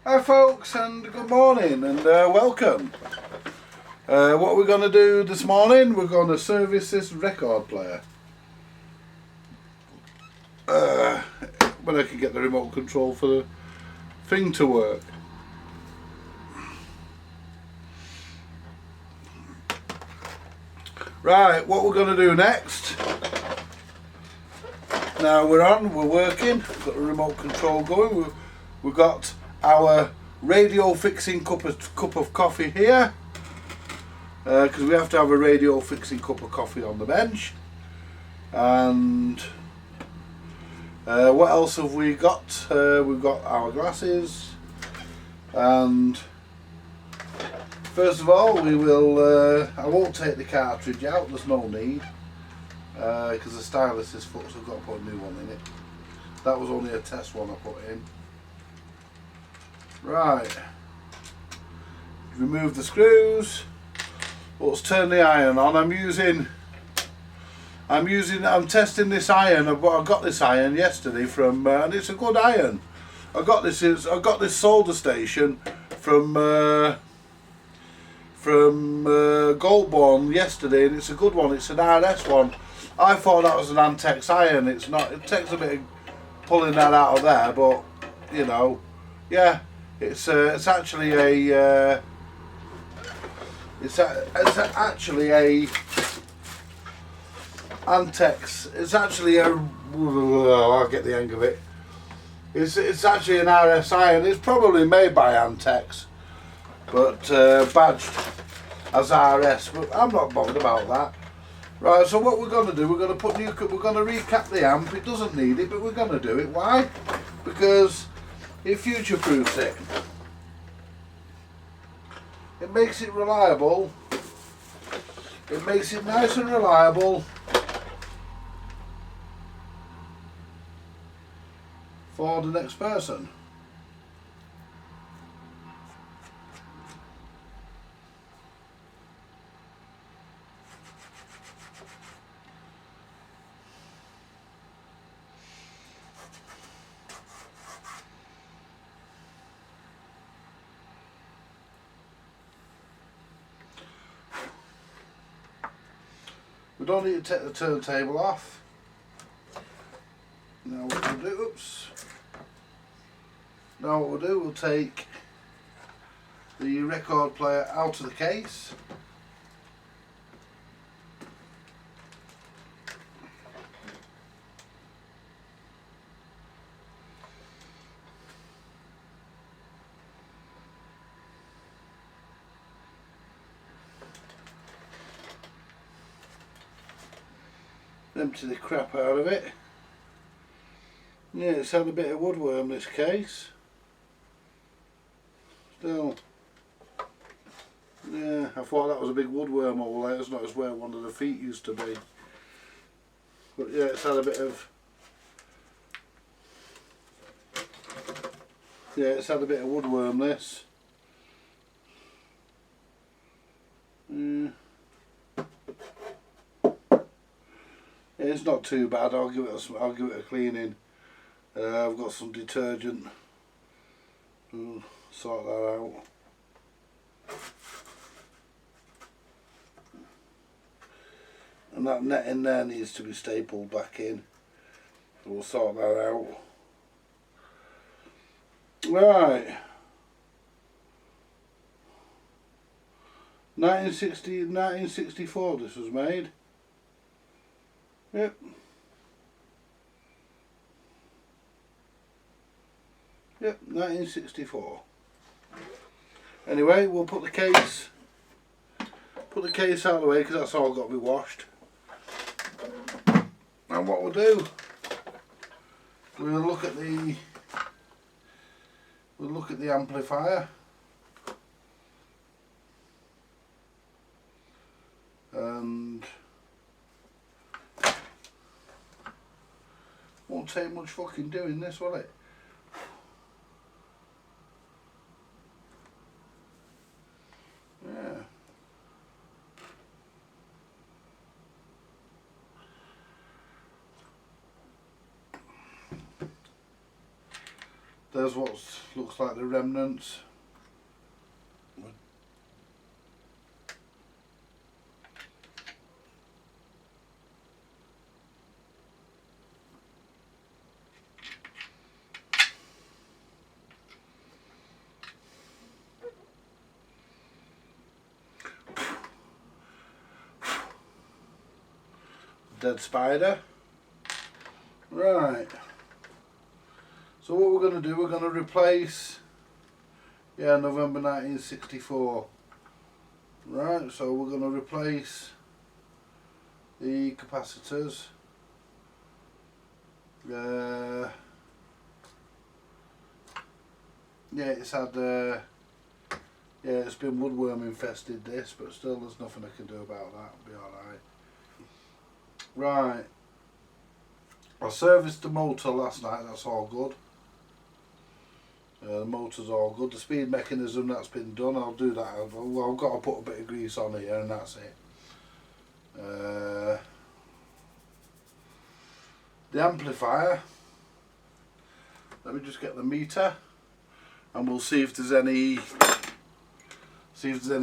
Hi folks, and good morning and welcome. What we're going to do this morning, we're going to service this record player. When I can get the remote control for the thing to work. Right, what we're going to do next. Now we're working, got the remote control going. We've got our radio fixing cup of coffee here. Because we have to have a radio fixing cup of coffee on the bench. And what else have we got? We've got our glasses. And first of all, we will. I won't take the cartridge out. There's no need because the stylus is full, so I've got to put a new one in it. That was only a test one I put in. Right. Remove the screws. Let's turn the iron on. I'm testing this iron. I got this iron yesterday from, and it's a good iron. I got this solder station from Goldborn yesterday, and it's a good one. It's an RS one. I thought that was an Antex iron. It's not. It takes a bit of pulling that out of there, but you know, yeah, it's actually a. It's actually a Antex. It's actually a. I'll get the hang of it. It's actually an RS iron. It's probably made by Antex, but badged as RS. But I'm not bothered about that. Right. So what we're going to do? We're going to recap the amp. It doesn't need it, but we're going to do it. Why? Because it future-proofs it. It makes it reliable. It makes it nice and reliable for the next person. We don't need to take the turntable off. Now what we'll do, Now what we'll do, we'll take the record player out of the case. Empty the crap out of it. Yeah, it's had a bit of woodworm, this case. Still, yeah, I thought that was a big woodworm hole there. It's not as where one of the feet used to be. But yeah, it's had a bit of. Yeah, it's had a bit of woodworm, this. Yeah. It's not too bad. I'll give it a cleaning. I've got some detergent. Sort that out. And that net in there needs to be stapled back in. So we'll sort that out. Right. 1964 this was made. Yep. Yep, 1964. Anyway, we'll put the case out of the way because that's all got to be washed. And what we'll do, we'll look at the amplifier. And won't take much fucking doing this, will it? Yeah. There's what looks like the remnants. Dead spider. Right. So what we're going to do, we're going to replace, yeah, November 1964. Right, so we're going to replace the capacitors. Yeah, it's had, yeah, it's been woodworm infested this, but still there's nothing I can do about that, it'll be alright. Right, I serviced the motor last night, that's all good. The motor's all good. The speed mechanism, that's been done, I'll do that. I've got to put a bit of grease on here and that's it. The amplifier, let me just get the meter and we'll see if there's any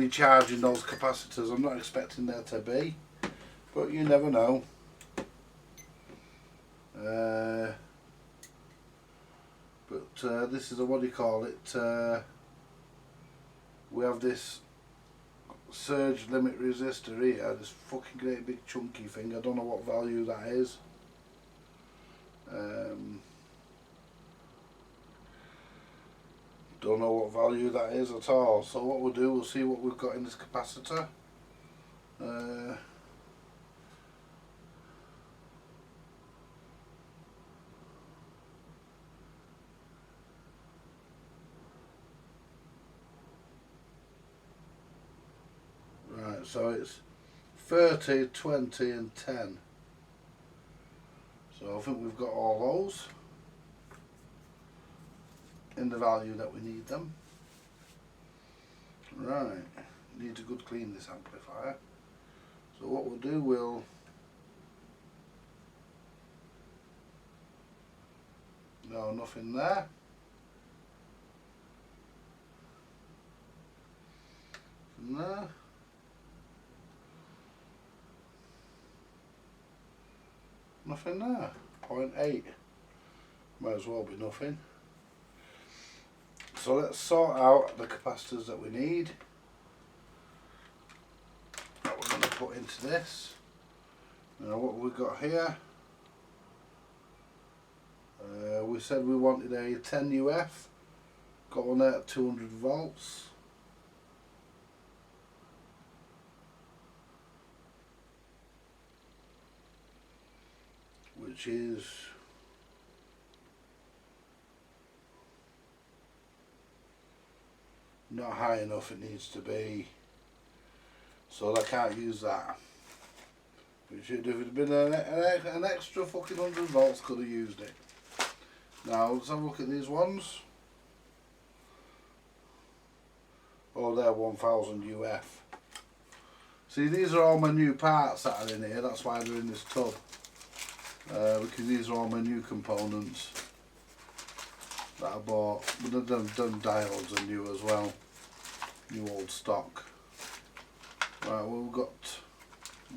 charge in those capacitors. I'm not expecting there to be, but you never know. But this is a, what do you call it, we have this surge limit resistor here, this fucking great big chunky thing. I don't know what value that is. Don't know what value that is at all. So what we'll do, we'll see what we've got in this capacitor. Right, so it's 30, 20 and 10. So I think we've got all those in the value that we need them. Right, need to good clean this amplifier. So what we'll do, we'll no, nothing there. No. Nothing there. 0.8. Might as well be nothing. So let's sort out the capacitors that we need, that we're going to put into this. Now what we've got here, we said we wanted a 10 UF, got one there at 200 volts. Which is not high enough, it needs to be, so I can't use that. Which if it had been an extra fucking 100 volts, could have used it. Now let's have a look at these ones. Oh, they're 1000 UF. See, these are all my new parts that are in here, that's why they're in this tub. Because these are all my new components that I bought. But the diodes are new as well, new old stock. Right, well, we've got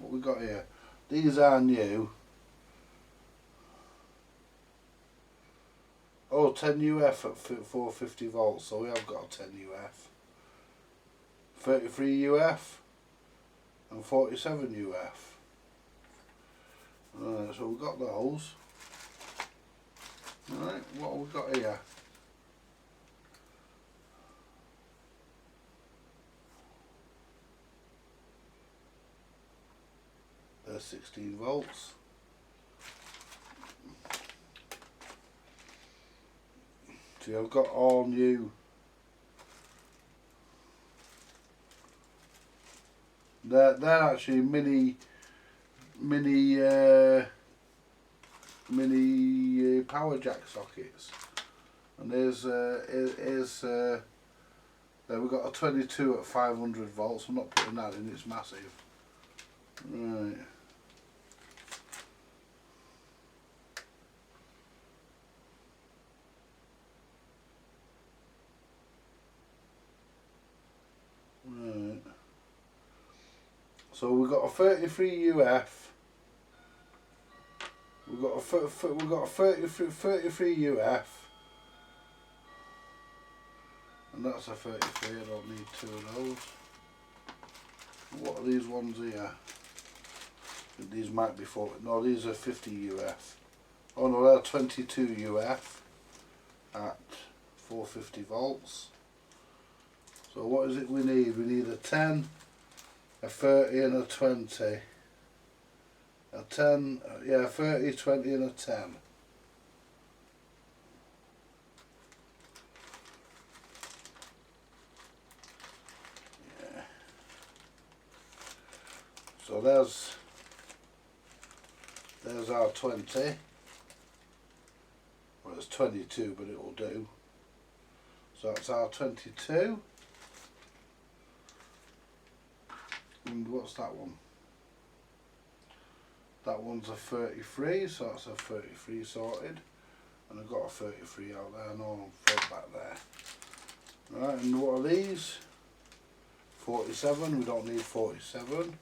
what we got here. These are new. Oh, 10 UF at 450 volts, so we have got a 10 UF. 33 UF and 47 UF. So we've got those. Alright, what have we got here? There's 16 volts. See, I've got all new. They're actually mini power jack sockets, and there's there we've got a 22 at 500 volts. I'm not putting that in, it's massive. Right. So we've got a 33 UF. We've got a 33 UF, and that's a 33. I don't need two of those. What are these ones here? These might be 40. No, these are 50 UF. Oh no, they're 22 UF at 450 volts. So what is it we need? We need a 10, a 30 and a 20. A 10, yeah, 30, 20 and a 10. Yeah. So there's our 20. Well, it's 22, but it will do. So that's our 22. And what's that one? That one's a 33, so that's a 33 sorted. And I've got a 33 out there, no, I'll back there. Right, and what are these? 47, we don't need 47.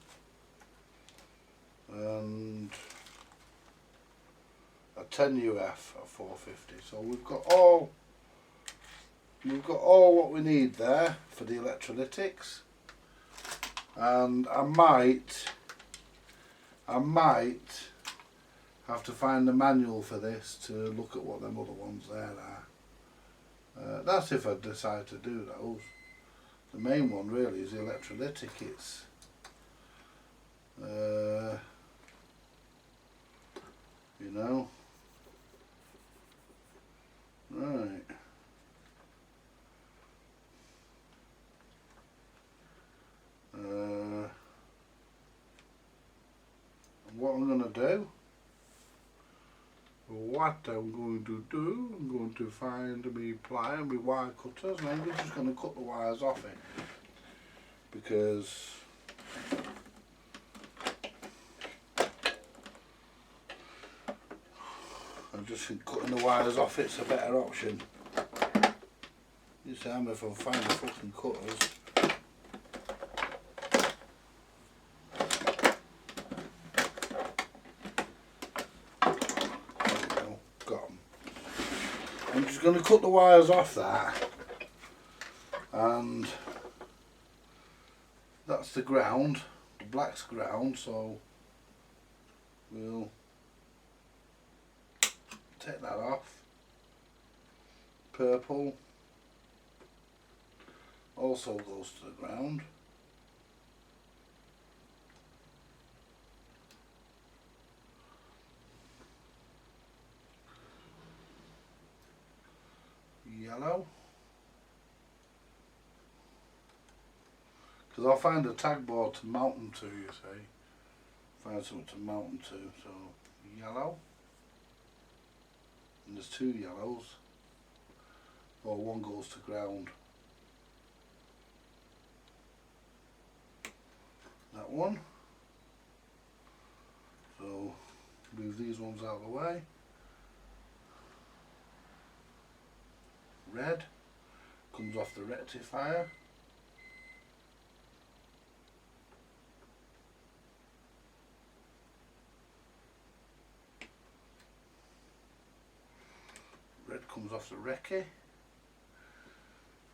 And a 10 UF at 450. So we've got all what we need there for the electrolytics. And I might have to find the manual for this to look at what them other ones there are. That's if I decide to do those. The main one really is the electrolytic. It's you know, right. What I'm going to find me ply and my wire cutters, and I'm just going to cut the wires off it, because I just think cutting the wires off it's a better option. You see, I'm if I find the fucking cutters. I'm just going to cut the wires off that, and that's the ground, the black's ground, so we'll take that off. Purple also goes to the ground. Yellow, because I'll find a tag board to mount them to, you see. Find something to mount them to, so yellow, and there's two yellows, or one goes to ground. That one, so move these ones out of the way. Red comes off the rectifier. Red comes off the recce.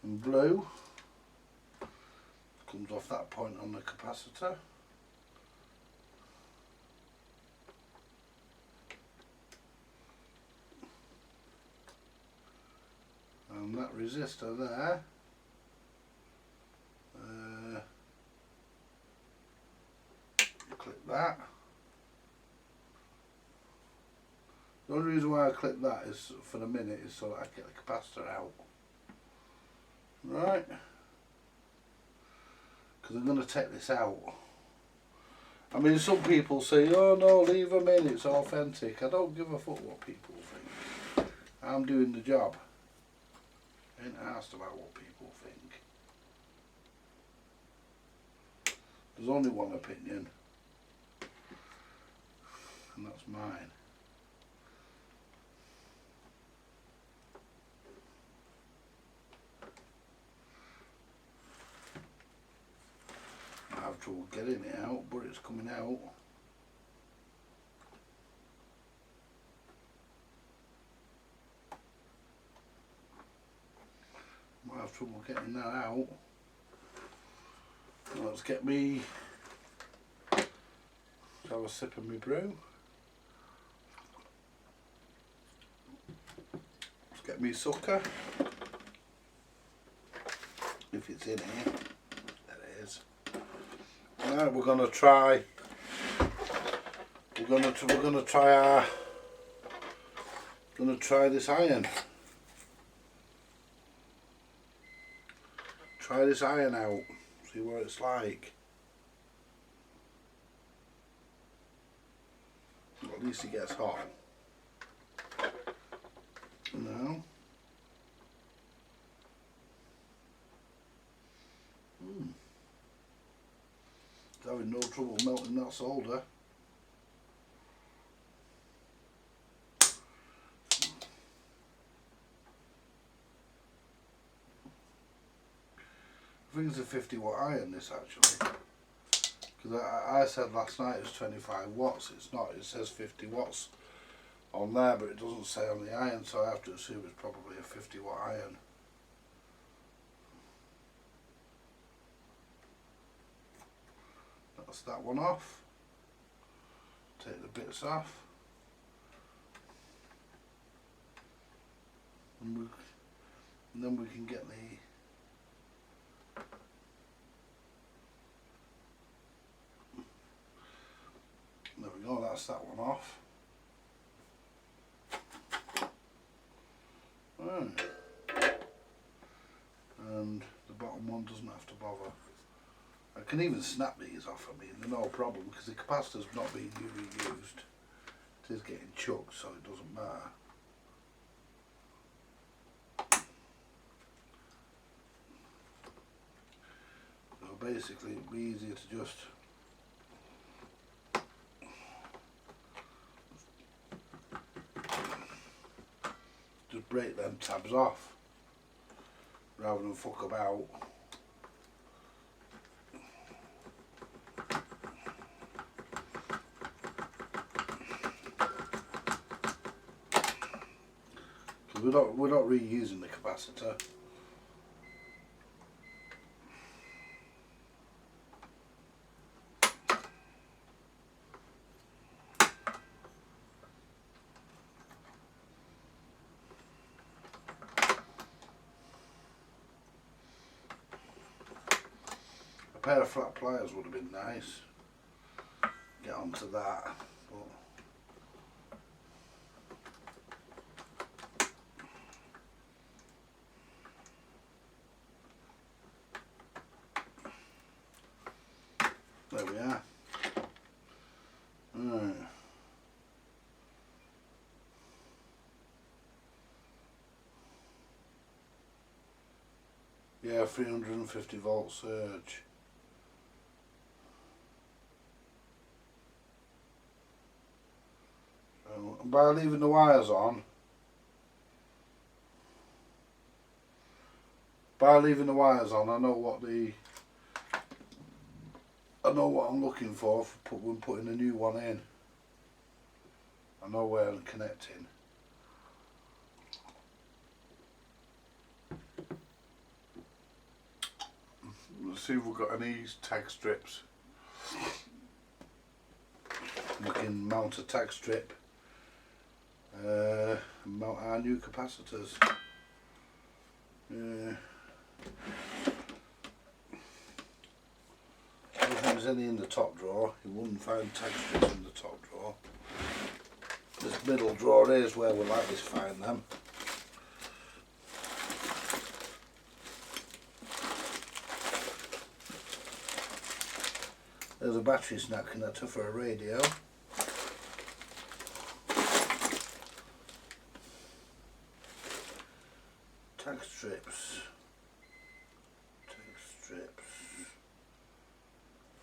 And blue comes off that point on the capacitor. And that resistor there, clip that. The only reason why I clip that is for the minute is so that I can get the capacitor out. Right, because I'm going to take this out. I mean, some people say, oh no, leave them in, it's authentic. I don't give a fuck what people think. I'm doing the job. I ain't asked about what people think. There's only one opinion, and that's mine. I've trouble getting it out, but it's coming out. Might have trouble getting that out. Let's get me, have a sip of my brew. Let's get me sucker. If it's in here, there it is. Right, we're gonna try. We're gonna try this iron. Try this iron out. See what it's like. At least it gets hot. Now. It's having no trouble melting that solder. I think it's a 50 watt iron, this actually, because I said last night it was 25 watts. It's not, it says 50 watts on there, but it doesn't say on the iron, so I have to assume it's probably a 50 watt iron. That's that one off. Take the bits off, and then we can get the there we go, that's that one off. Right. And the bottom one doesn't have to bother. I can even snap these off, I mean, they're no problem, because the capacitor's not being reused. It is getting chucked, so it doesn't matter. So basically it'd be easier to just break them tabs off rather than fuck about. We're not reusing the capacitor. A pair of flat pliers would have been nice. Get onto that. But there we are. Right. Yeah, 350 volt surge. So, and by leaving the wires on, I know what I'm looking for when putting a new one in. I know where I'm connecting. Let's see if we've got any tag strips. We can mount a tag strip, mount our new capacitors. If there's any in the top drawer, you wouldn't find tag strips in the top drawer. This middle drawer is where we'll likely find them. There's a battery snap connector for a radio. Tag strips.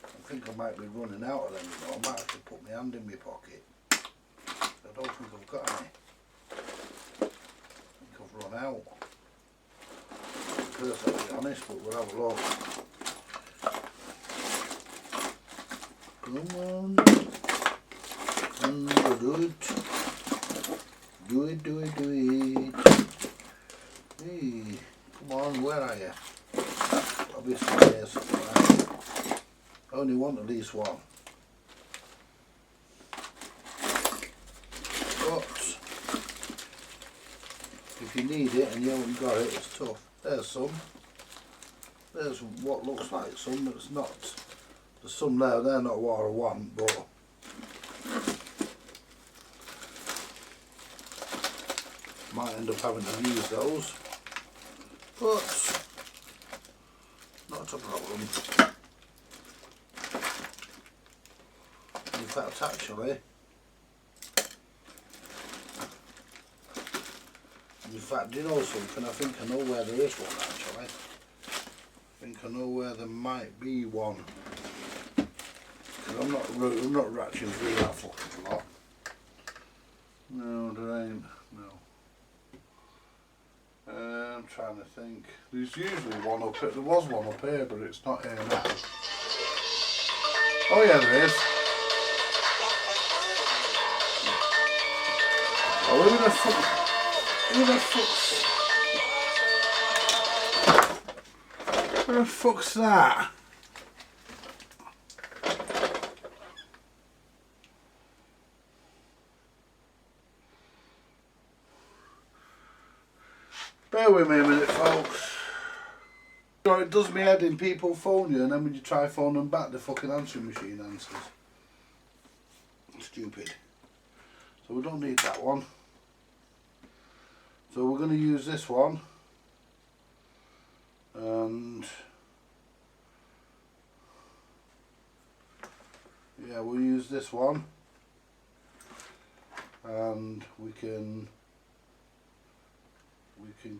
I think I might be running out of them, you know. I might have to put my hand in my pocket. I don't think I've got any. I think I've run out. To be perfectly honest, but we'll have a look. Come on. Do it. Do it, do it, do it. Hey, come on, where are you? Obviously there's somewhere. I only want at least one. But if you need it and you haven't got it, it's tough. There's some. There's what looks like some, but it's not. There's some there, they're not what I want, but might end up having to use those. But not a problem. In fact, actually, do you know something? I think I know where there is one actually. I think I know where there might be one. Because I'm not ratcheting through that fucking lot. No, there ain't. No. I'm trying to think. There's usually one up here. There was one up here, but it's not here now. Oh yeah, there is. Oh, who the fuck? Who the fuck's that? Bear with me a minute, folks. So it does me head in, people phone you and then when you try phone them back the fucking answering machine answers. Stupid. So we don't need that one. So we're going to use this one. And yeah, we'll use this one. And we can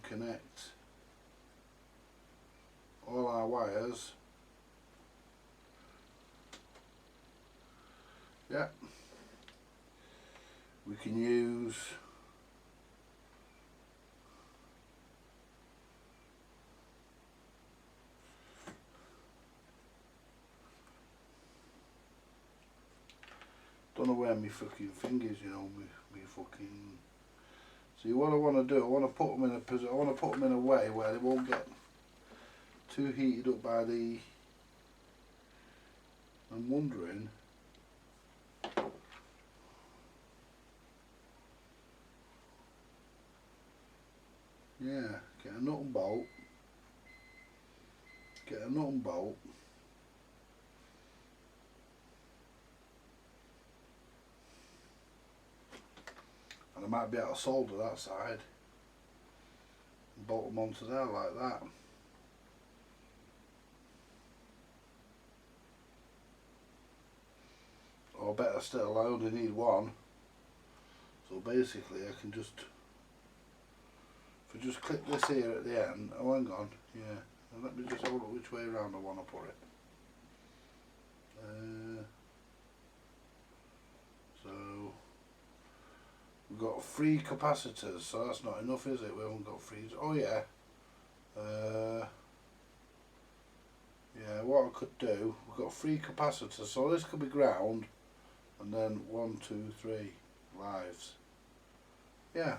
connect all our wires. Yeah, we can use don't know where my fucking fingers, you know, me fucking. See, what I want to do, I want to put them in a position. I want to put them in a way where they won't get too heated up by the. I'm wondering. Yeah, get a nut and bolt. Get a nut and bolt. And I might be able to solder that side and bolt them onto there like that. Or better still, I only need one. So basically I can just, if I just click this here at the end, oh hang on, yeah, and let me just have a look which way around I want to put it. So we've got 3 capacitors, so that's not enough, is it? We haven't got 3. Oh yeah. Yeah, what I could do, we've got 3 capacitors, so this could be ground, and then 1, 2, 3 lives. Yeah.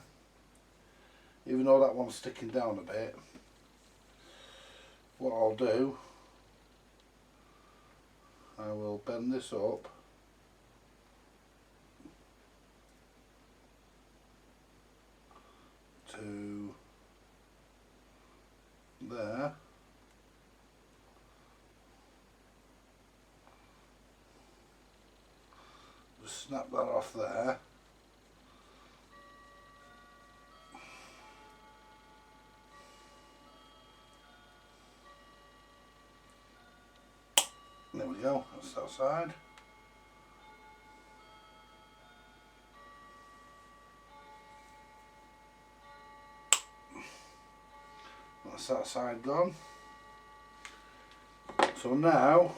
Even though that one's sticking down a bit, what I'll do, I will bend this up to there. Just snap that off there. There we go, that's that side. That's that side gone. So now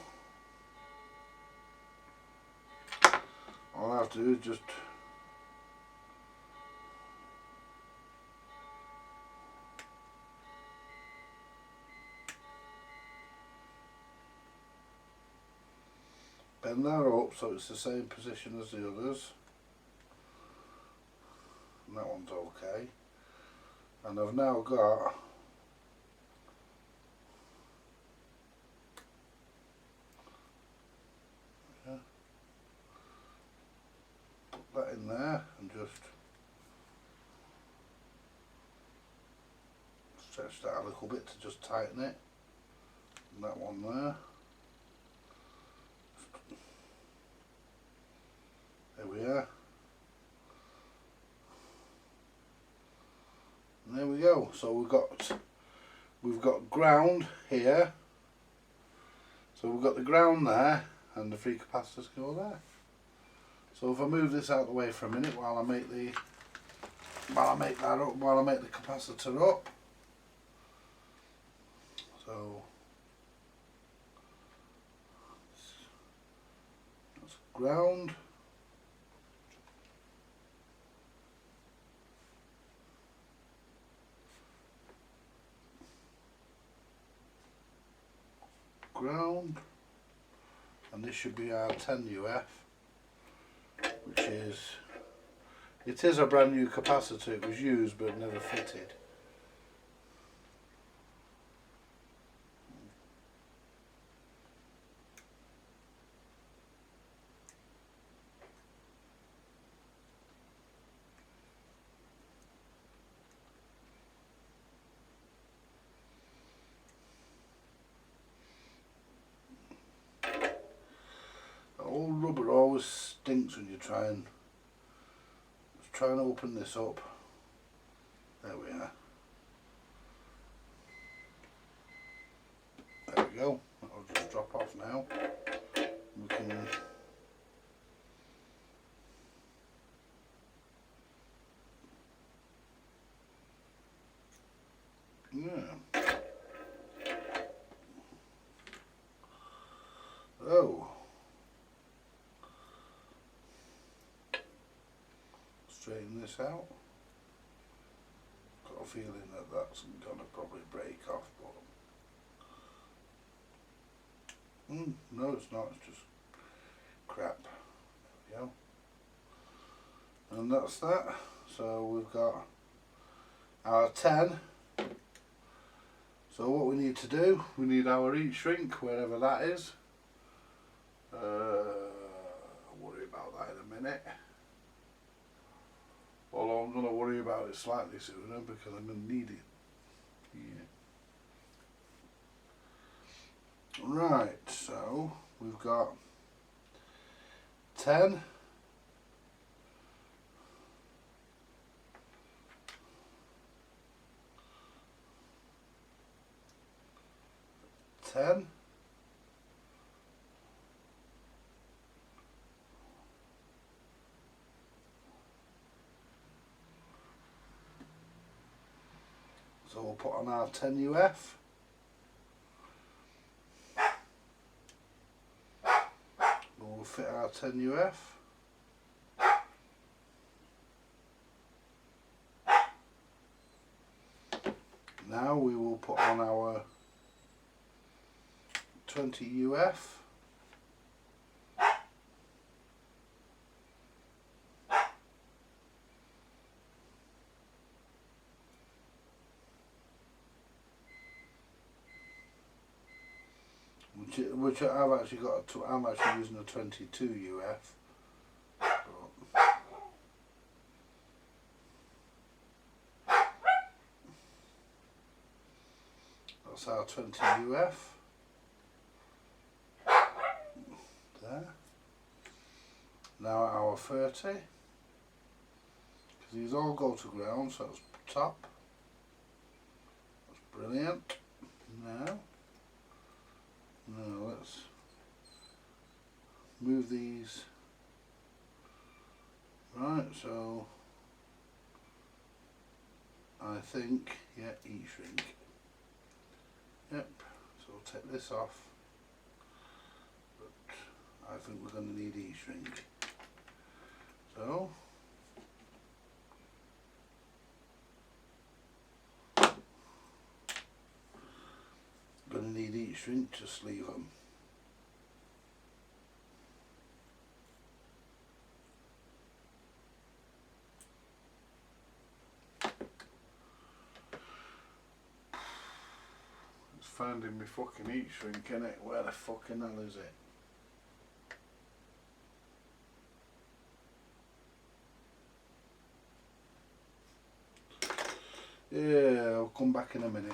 all I have to do is just Bend that up so it's the same position as the others. And that one's okay. And I've now got put that in there and just stretch that a little bit to just tighten it. And that one there. There we are. And there we go. So we've got ground here. So we've got the ground there, and the three capacitors go there. So if I move this out of the way for a minute while I make the capacitor up. So that's ground. Ground, and this should be our 10 UF, which is, it is a brand new capacitor. It was used but never fitted. Old rubber always stinks when you try and open this up. There we are. There we go. That'll just drop off now. We can oh. Straighten this out. Got a feeling that that's going to probably break off, but no, it's not. It's just crap. There we go. And that's that. So we've got our 10. So what we need to do, we need our heat shrink wherever that is. I'll worry about that in a minute. Although I'm going to worry about it slightly sooner because I'm going to need it. Yeah. Right, so we've got 10. So we'll put on our 10 UF. We'll fit our 10 UF. Now we will put on our 20 UF. Which I've actually got. I'm actually using a 22 UF. That's our 20 UF. There. Now our 30. Because these all go to ground, so that's top. That's brilliant. Now let's move these. Right, so I think, yeah, heat shrink. Yep, so we'll take this off, but I think we're going to need heat shrink. So going to need heat shrink, just leave them. finding my fucking heat shrink, innit? Where the fucking hell is it? Yeah, I'll come back in a minute.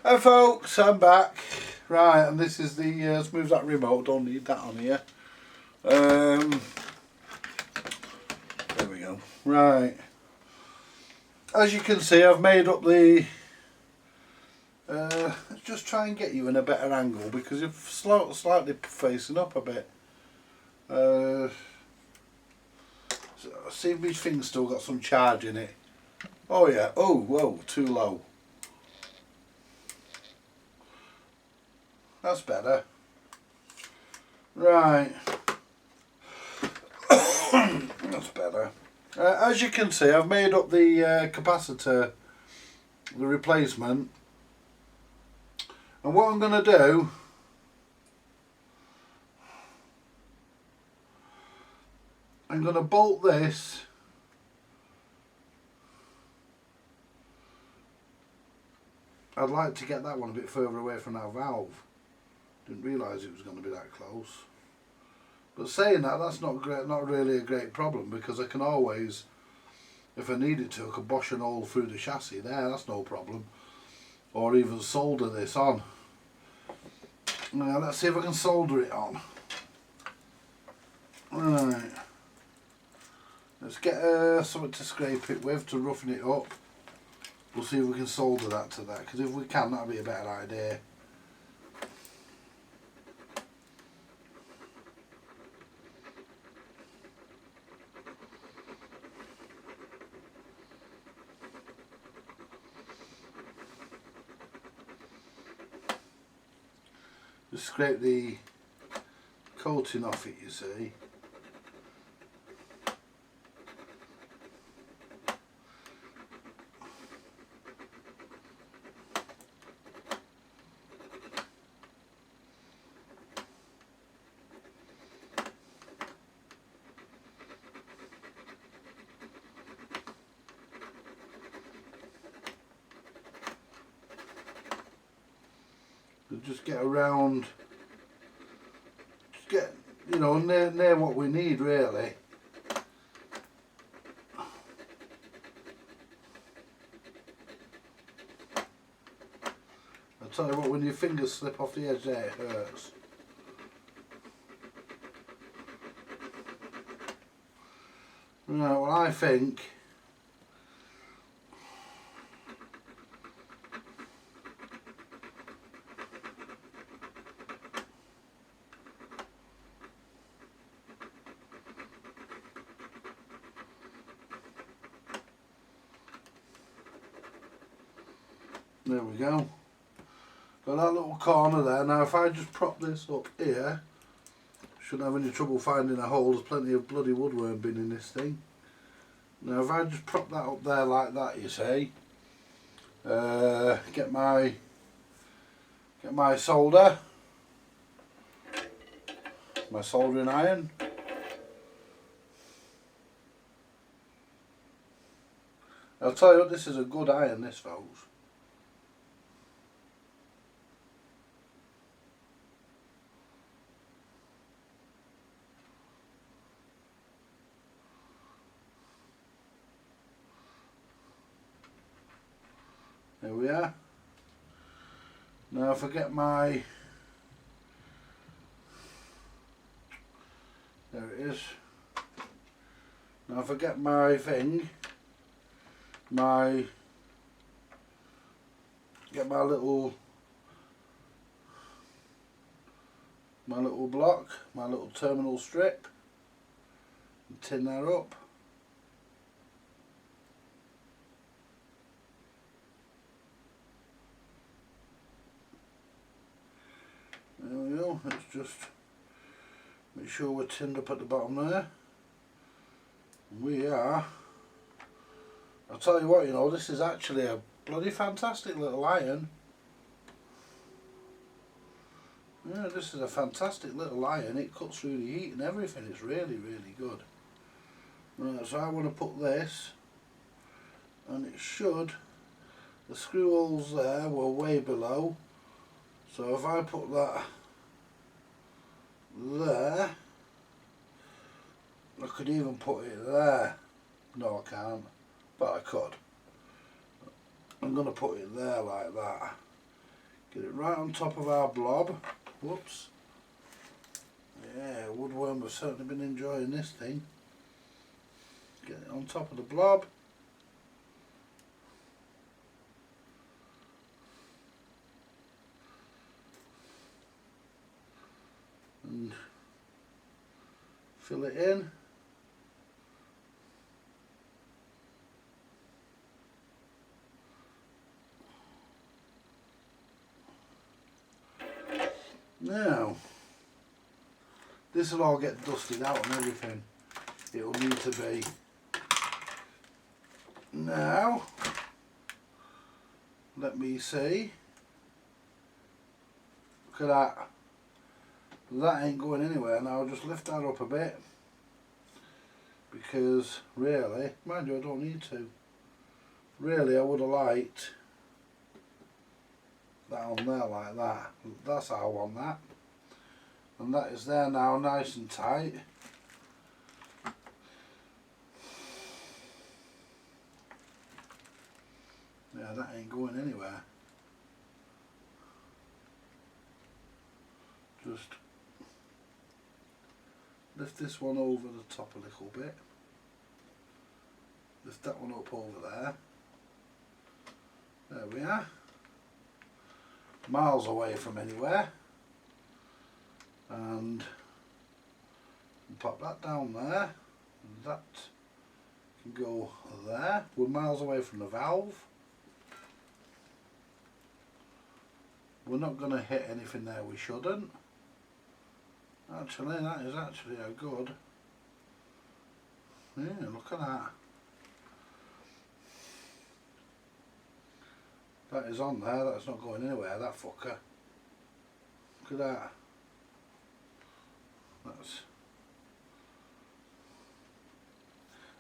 Hi folks, I'm back. Right, and this is the, let's move that remote, don't need that on here. There we go. Right. As you can see, I've made up the, let's just try and get you in a better angle because you're slightly facing up a bit. See if my thing's still got some charge in it. Oh yeah, oh, whoa, too low. That's better. Right. That's better. As you can see, I've made up the capacitor, the replacement. And what I'm going to do, I'm going to bolt this I'd like to get that one a bit further away from that valve. Didn't realise it was going to be that close. But saying that, that's not really a great problem, because I can always, if I needed to, I could bosh an hole through the chassis there, that's no problem. Or even solder this on. Now let's see if I can solder it on. Right. Let's get something to scrape it with to roughen it up. We'll see if we can solder that to that, because if we can, that'll be a better idea. Just scrape the coating off it, you see. Just get around, just get, you know, near what we need really. I'll tell you what, when your fingers slip off the edge there, it hurts. Right, well I think there we go. Got that little corner there. Now if I just prop this up here, shouldn't have any trouble finding a hole. There's plenty of bloody woodworm bin in this thing. Now if I just prop that up there like that, you see, get my solder, my soldering iron. I'll tell you what, this is a good iron, this, folks. There we are. Now if I get my, there it is. Now if I get my thing, get my little block, my little terminal strip, and tin that up. There we go. Let's just make sure we're tinned up at the bottom there. We are. I'll tell you what, you know, this is actually a bloody fantastic little iron. Yeah, this is a fantastic little iron. It cuts through the heat and everything. It's really, really good. Right, so I want to put this, and it should, the screw holes there were way below, so if I put that there, I could even put it there. No, I can't, but I could. I'm going to put it there like that. Get it right on top of our blob. Whoops. Yeah, woodworm has certainly been enjoying this thing. Get it on top of the blob. And fill it in. Now, this will all get dusted out and everything. It'll need to be. Now, let me see. Look at that. That ain't going anywhere. Now I'll just lift that up a bit. Because really, mind you, I don't need to. Really, I would have liked that on there like that. That's how I want that. And that is there now, nice and tight. Yeah, that ain't going anywhere. Just lift this one over the top a little bit. Lift that one up over there. There we are. Miles away from anywhere. And pop that down there. That can go there. We're miles away from the valve. We're not going to hit anything there we shouldn't. Actually, that is actually a good. Yeah, look at that. That is on there, that's not going anywhere, that fucker. Look at that. That's.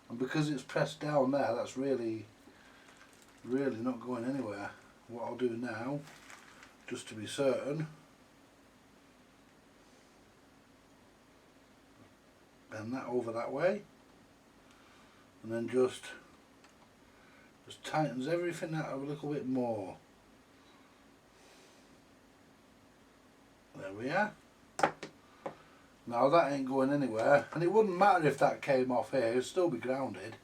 And because it's pressed down there, that's really not going anywhere. What I'll do now, just to be certain, bend that over that way, and then just tightens everything out a little bit more. There we are. Now that ain't going anywhere, and it wouldn't matter if that came off here, it'd still be grounded,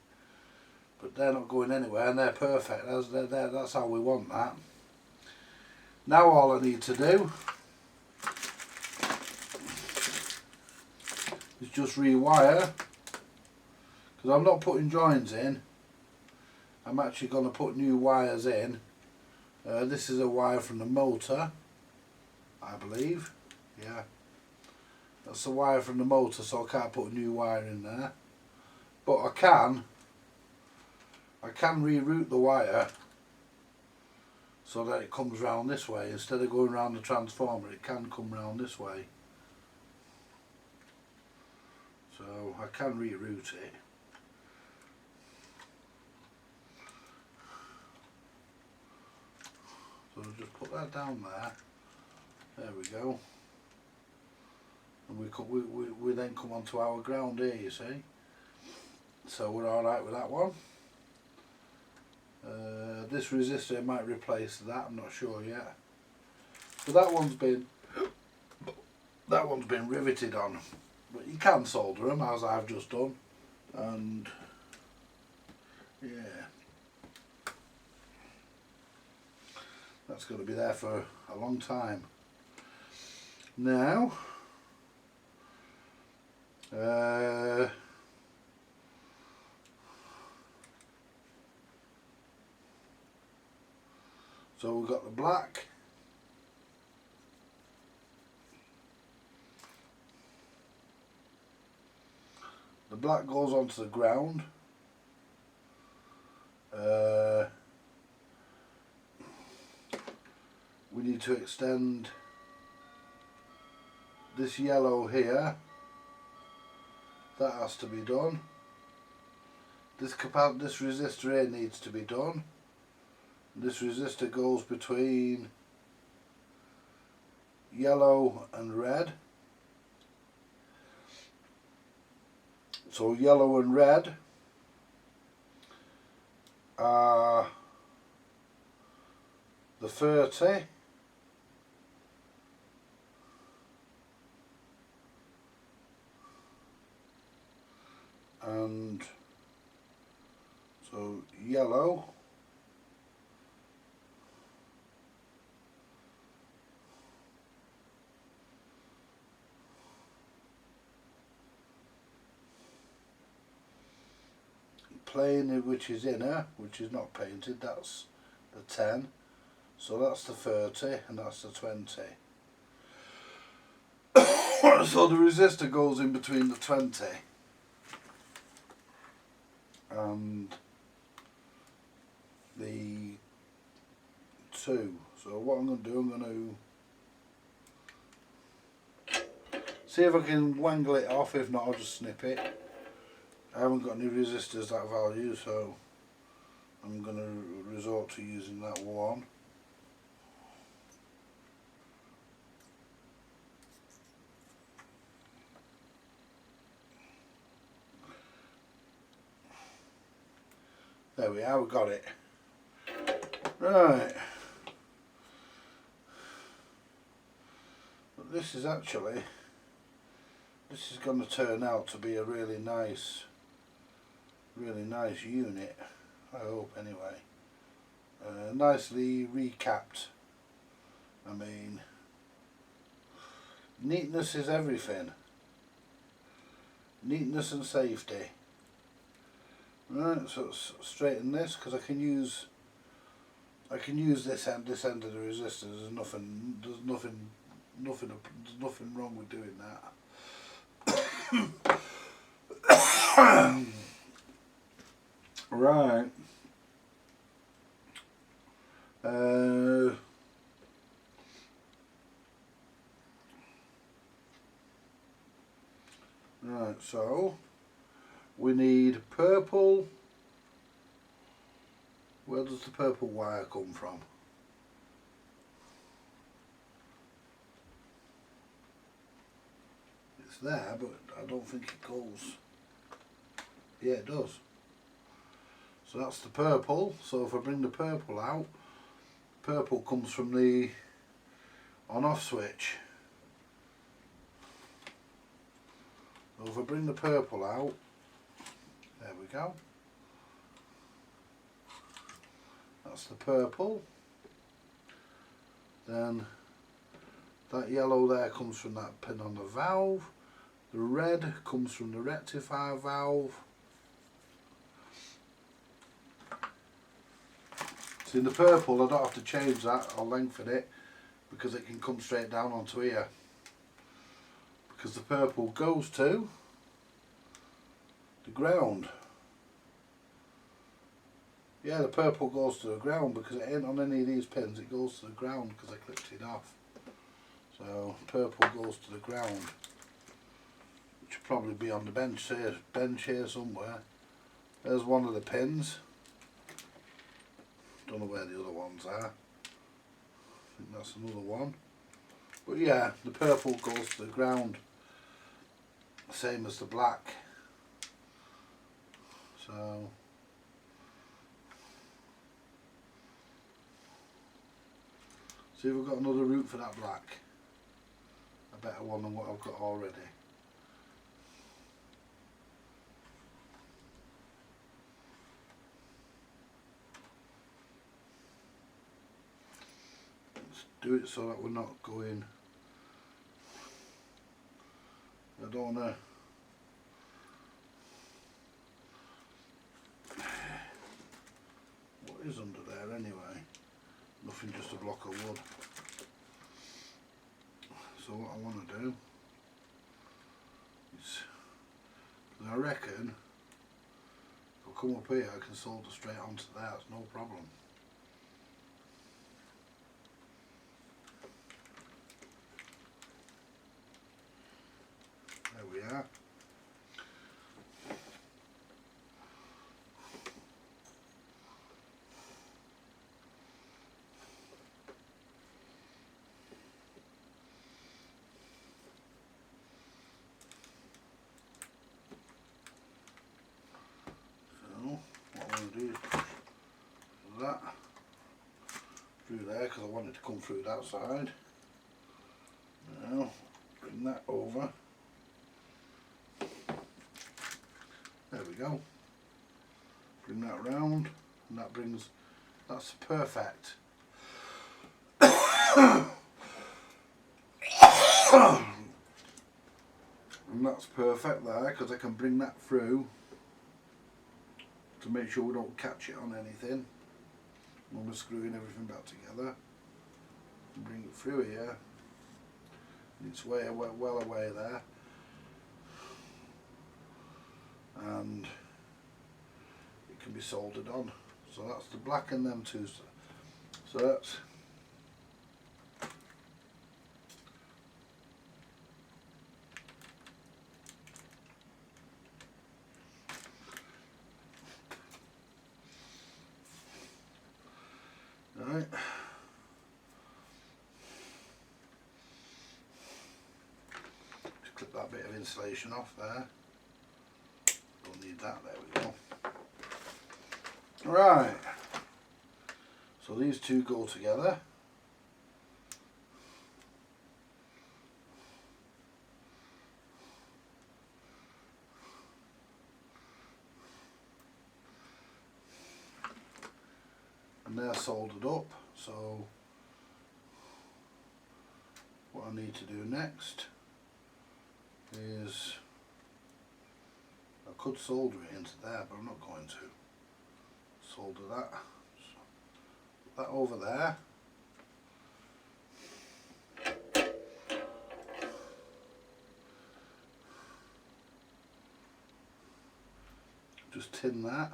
but they're not going anywhere and they're perfect. That's how we want that. Now all I need to do is just rewire, because I'm not putting joins in, I'm actually going to put new wires in. This is a wire from the motor, I believe. Yeah, that's the wire from the motor, so I can't put a new wire in there, but I can reroute the wire so that it comes round this way. Instead of going round the transformer, it can come round this way. So I can reroute it. So I'll just put that down there. There we go. And we then come onto our ground here, you see. So we're alright with that one. This resistor might replace that, I'm not sure yet. But that one's been riveted on. But you can solder them, as I've just done. And yeah, that's going to be there for a long time. Now, so we've got the black. The black goes onto the ground. We need to extend this yellow here. That has to be done. This resistor here needs to be done. This resistor goes between yellow and red. So yellow and red are the 30 and so yellow plain, which is inner, which is not painted, that's the 10, so that's the 30 and that's the 20. So the resistor goes in between the 20 and the 2. So what I'm going to do, I'm going to see if I can wangle it off. If not, I'll just snip it. I haven't got any resistors that value, so I'm going to resort to using that one. There we are, we've got it. Right. But this is actually, this is going to turn out to be a really nice unit, I hope anyway. Nicely recapped. I mean, neatness is everything. Neatness and safety. Right, so let's straighten this, because I can use this end of the resistor. There's nothing wrong with doing that. Right. Right, so we need purple. Where does the purple wire come from? It's there, but I don't think it goes. Yeah, it does. So that's the purple. So if I bring the purple out, purple comes from the on-off switch. So if I bring the purple out, there we go. That's the purple. Then that yellow there comes from that pin on the valve. The red comes from the rectifier valve. See, the purple, I don't have to change that, I'll lengthen it because it can come straight down onto here. Because the purple goes to the ground. Yeah, the purple goes to the ground because it ain't on any of these pins, it goes to the ground because I clipped it off. So purple goes to the ground, which will probably be on the bench here somewhere. There's one of the pins. Don't know where the other ones are. I think that's another one. But yeah, the purple goes to the ground, same as the black. So see if we've got another route for that black. A better one than what I've got already. Let's do it so that we're not going. I don't want to. What is under there anyway? Nothing, just a block of wood. So what I want to do is, I reckon if I come up here I can solder straight onto there, it's no problem. There we are. do is push that through there because I want it to come through that side. Now bring that over. There we go. Bring that round, and that brings, that's perfect. And that's perfect there because I can bring that through to make sure we don't catch it on anything when we're screwing everything back together. And bring it through here. It's way away, well away there, and it can be soldered on. So that's the black and them two. So that's right. Just clip that bit of insulation off there. Don't need that, there we go. Right, so these two go together. And they're soldered up, so what I need to do next is, I could solder it into there, but I'm not going to. Solder that, so put that over there. Just tin that.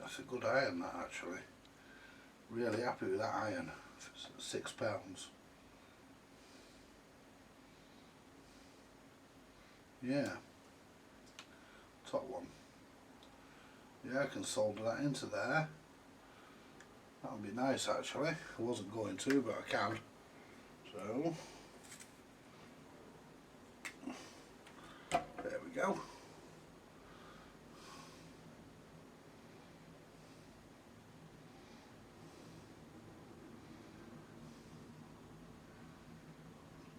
That's a good iron, that, actually. Really happy with that iron. It's £6. Yeah. Top one. Yeah, I can solder that into there. That would be nice, actually. I wasn't going to, but I can. So there we go.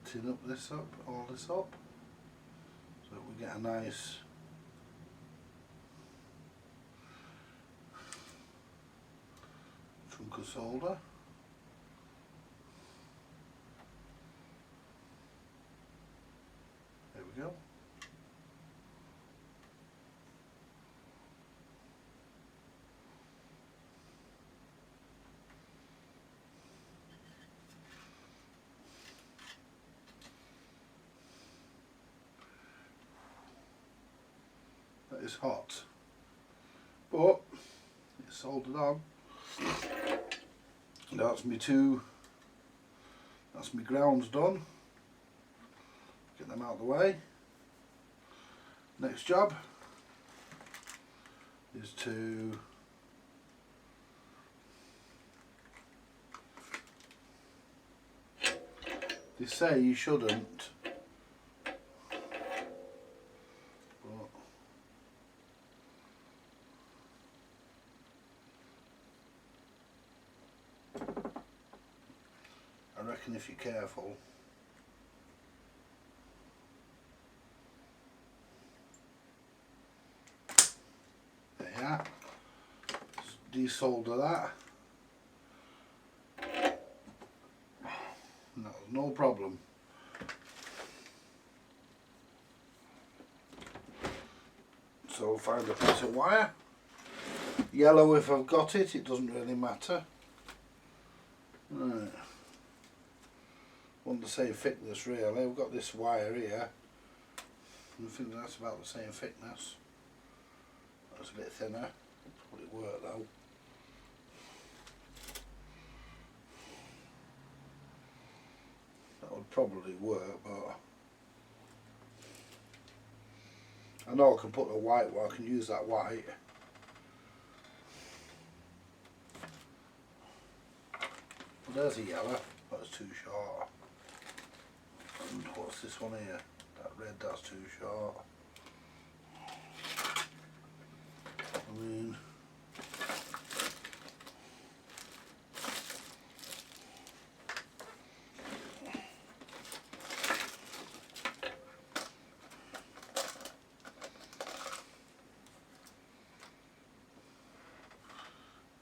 Tin up this up, all this up, so we get a nice chunk of solder. There we go. That is hot, but it's soldered on. That's my grounds done. Get them out of the way. Next job is to they say you shouldn't, I reckon if you're careful, there you are, desolder that, no problem. So find a piece of wire, yellow if I've got it, it doesn't really matter. Right. Want the same thickness really. We've got this wire here. I think that's about the same thickness. That's a bit thinner. Would it work though? That would probably work, but I know I can put the white one. I can use that white. There's a yellow, that's too short. And what's this one here? That red, that's too short. I mean,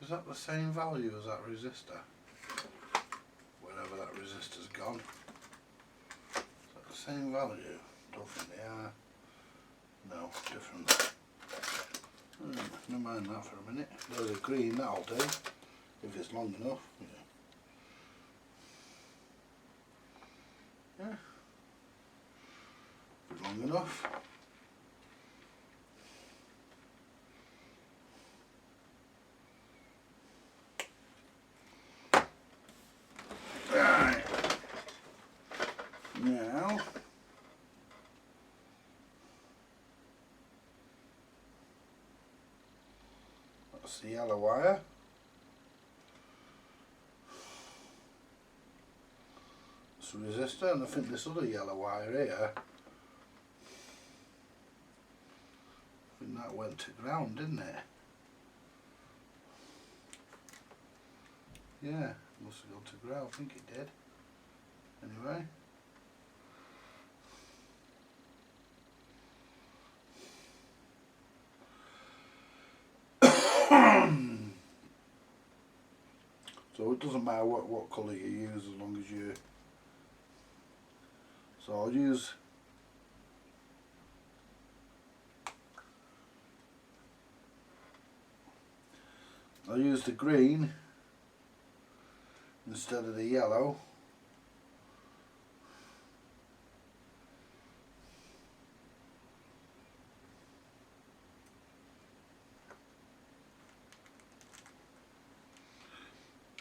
is that the same value as that resistor? Wherever that resistor's gone. Is that the same value? Don't think they are. No, different. Never mind that for a minute. There's a green, that'll do. If it's long enough. Yeah. If it's long enough. Right. Now that's the yellow wire. It's a resistor, and I think this other yellow wire here, I think that went to ground, didn't it? Yeah, must have gone to ground, I think it did. Anyway. So it doesn't matter what colour you use as long as you... So I'll use... the green instead of the yellow.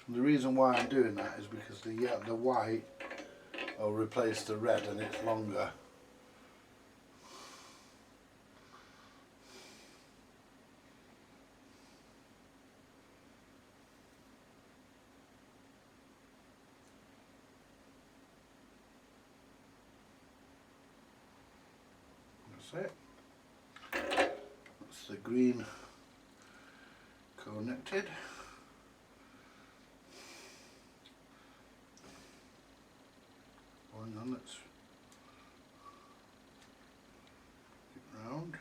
And the reason why I'm doing that is because the white will replace the red and it's longer. That's it. That's the green connected. Hang on, let's get round.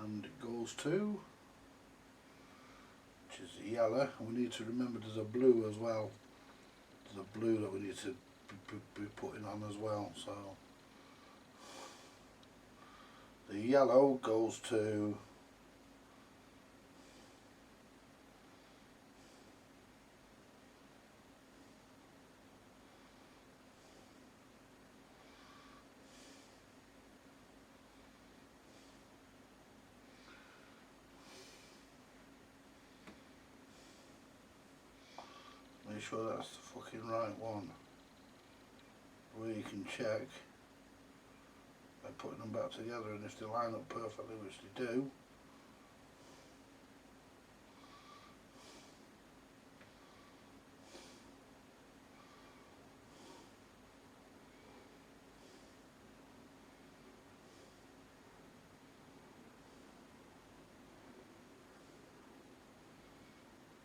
And it goes to, which is the yellow, and we need to remember there's a blue as well. There's a blue that we need to be putting on as well. So the yellow goes to make sure that's the fucking right one. Where you can check by putting them back together, and if they line up perfectly, which they do.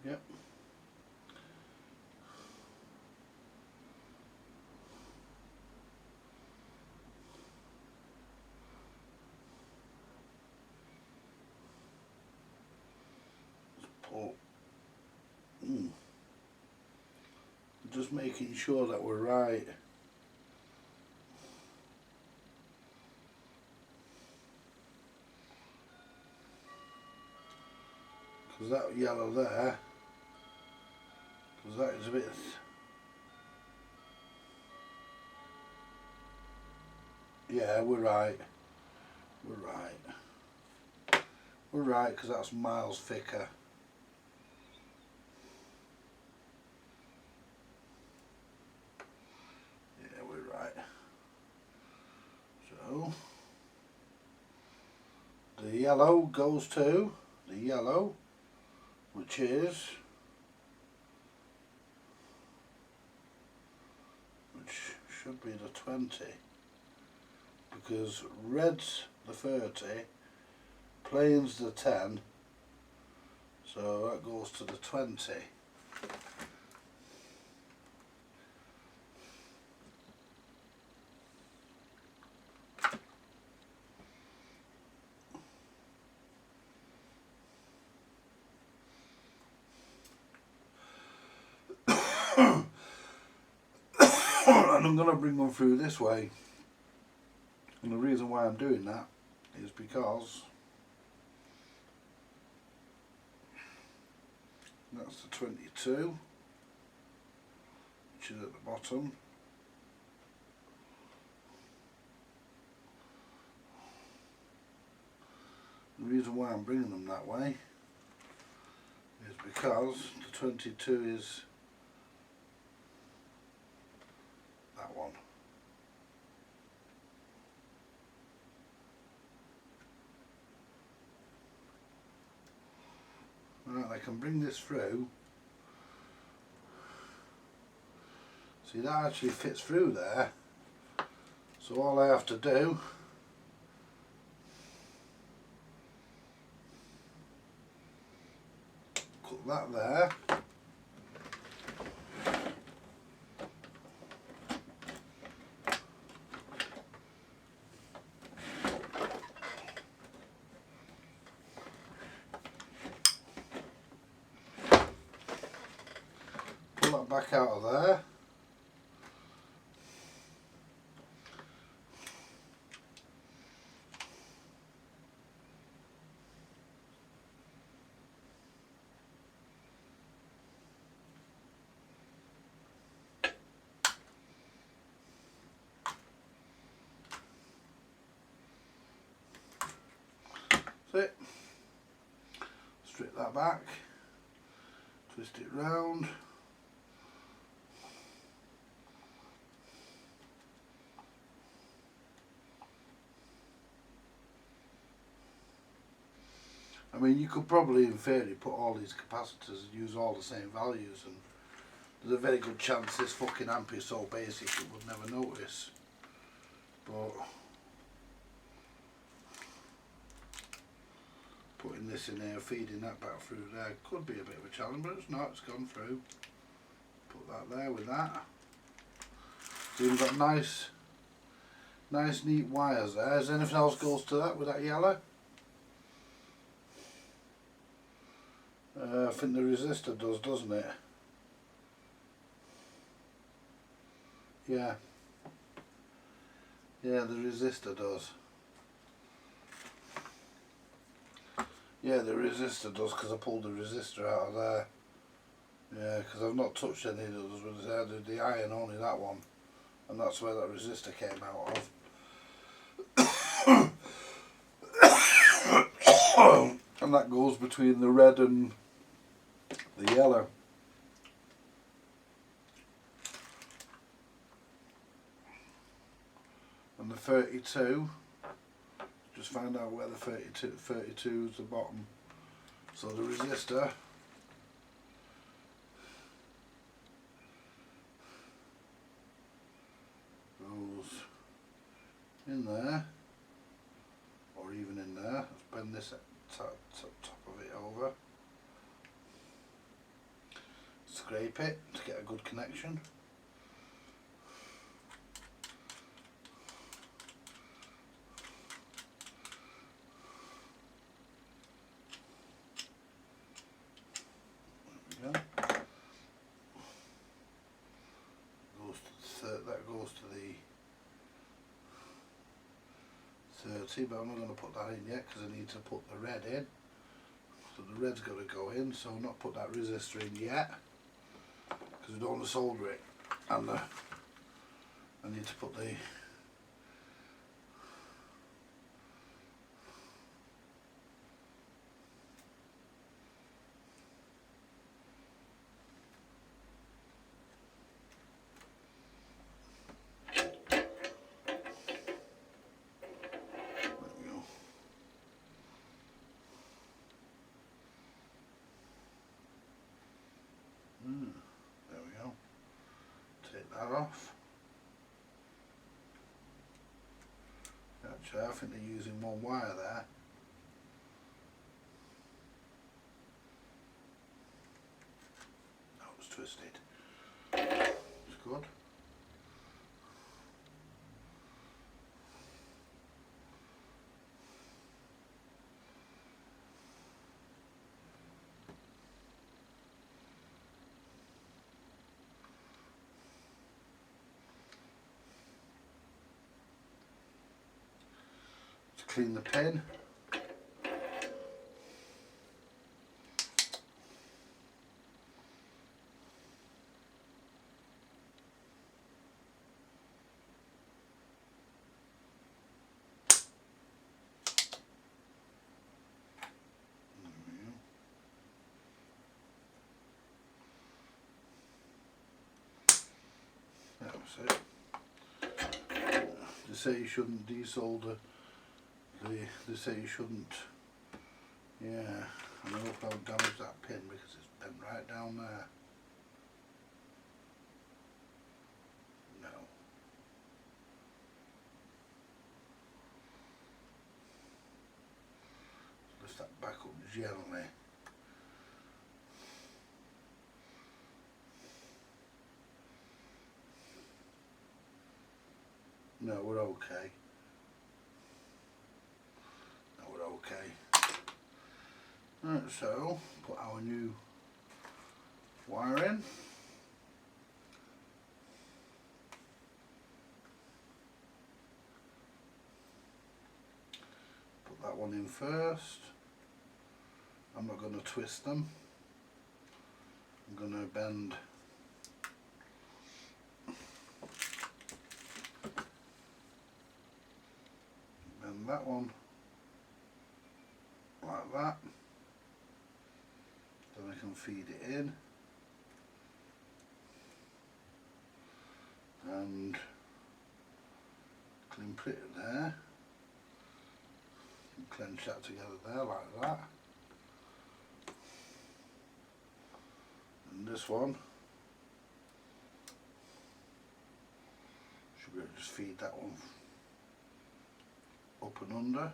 Yep. Just making sure that we're right. Because that yellow there, because that is a bit... Yeah, we're right. We're right. We're right, because that's miles thicker. Yeah, we're right. So, the yellow goes to the yellow, which is should be the 20, because red's the 30, plain's the 10, so that goes to the 20. And I'm going to bring them through this way, and the reason why I'm doing that is because that's the 22, which is at the bottom. The reason why I'm bringing them that way is because the 22 is that one. Right, I can bring this through. See, that actually fits through there. So all I have to do put that there. Pull that back out of there. That's it. Strip that back, twist it round. I mean, you could probably in theory put all these capacitors and use all the same values, and there's a very good chance this fucking amp is so basic it would never notice. But putting this in there, feeding that back through there could be a bit of a challenge, but it's not, it's gone through. Put that there with that. So you've got nice neat wires there. Is anything else goes to that with that yellow? I think the resistor does, doesn't it? Yeah. Yeah, the resistor does. Yeah, the resistor does, because I pulled the resistor out of there. Yeah, because I've not touched any of those with I did the iron, only that one. And that's where that resistor came out of. And that goes between the red and the yellow. And the 32, just find out where the 32 is the bottom. So the resistor goes in there, or even in there. Let's bend this top of it over. Scrape it to get a good connection. There we go. That goes to the 30, but I'm not going to put that in yet because I need to put the red in. So the red's got to go in, so I'll not put that resistor in yet because we don't want to solder it. And I need to put the there we go. Take that off. Actually, I think they're using one wire there. That was twisted. It's good. To clean the pin. That's it. They say you shouldn't desolder. They say you shouldn't. Yeah, I hope I don't damage that pin because it's bent right down there. No. Lift that back up gently. No, we're okay. No, we're okay. Right, so put our new wire in. Put that one in first. I'm not going to twist them. I'm going to bend that one like that. Then I can feed it in and clamp it there and clench that together there like that. And this one should be able to just feed that one up and under.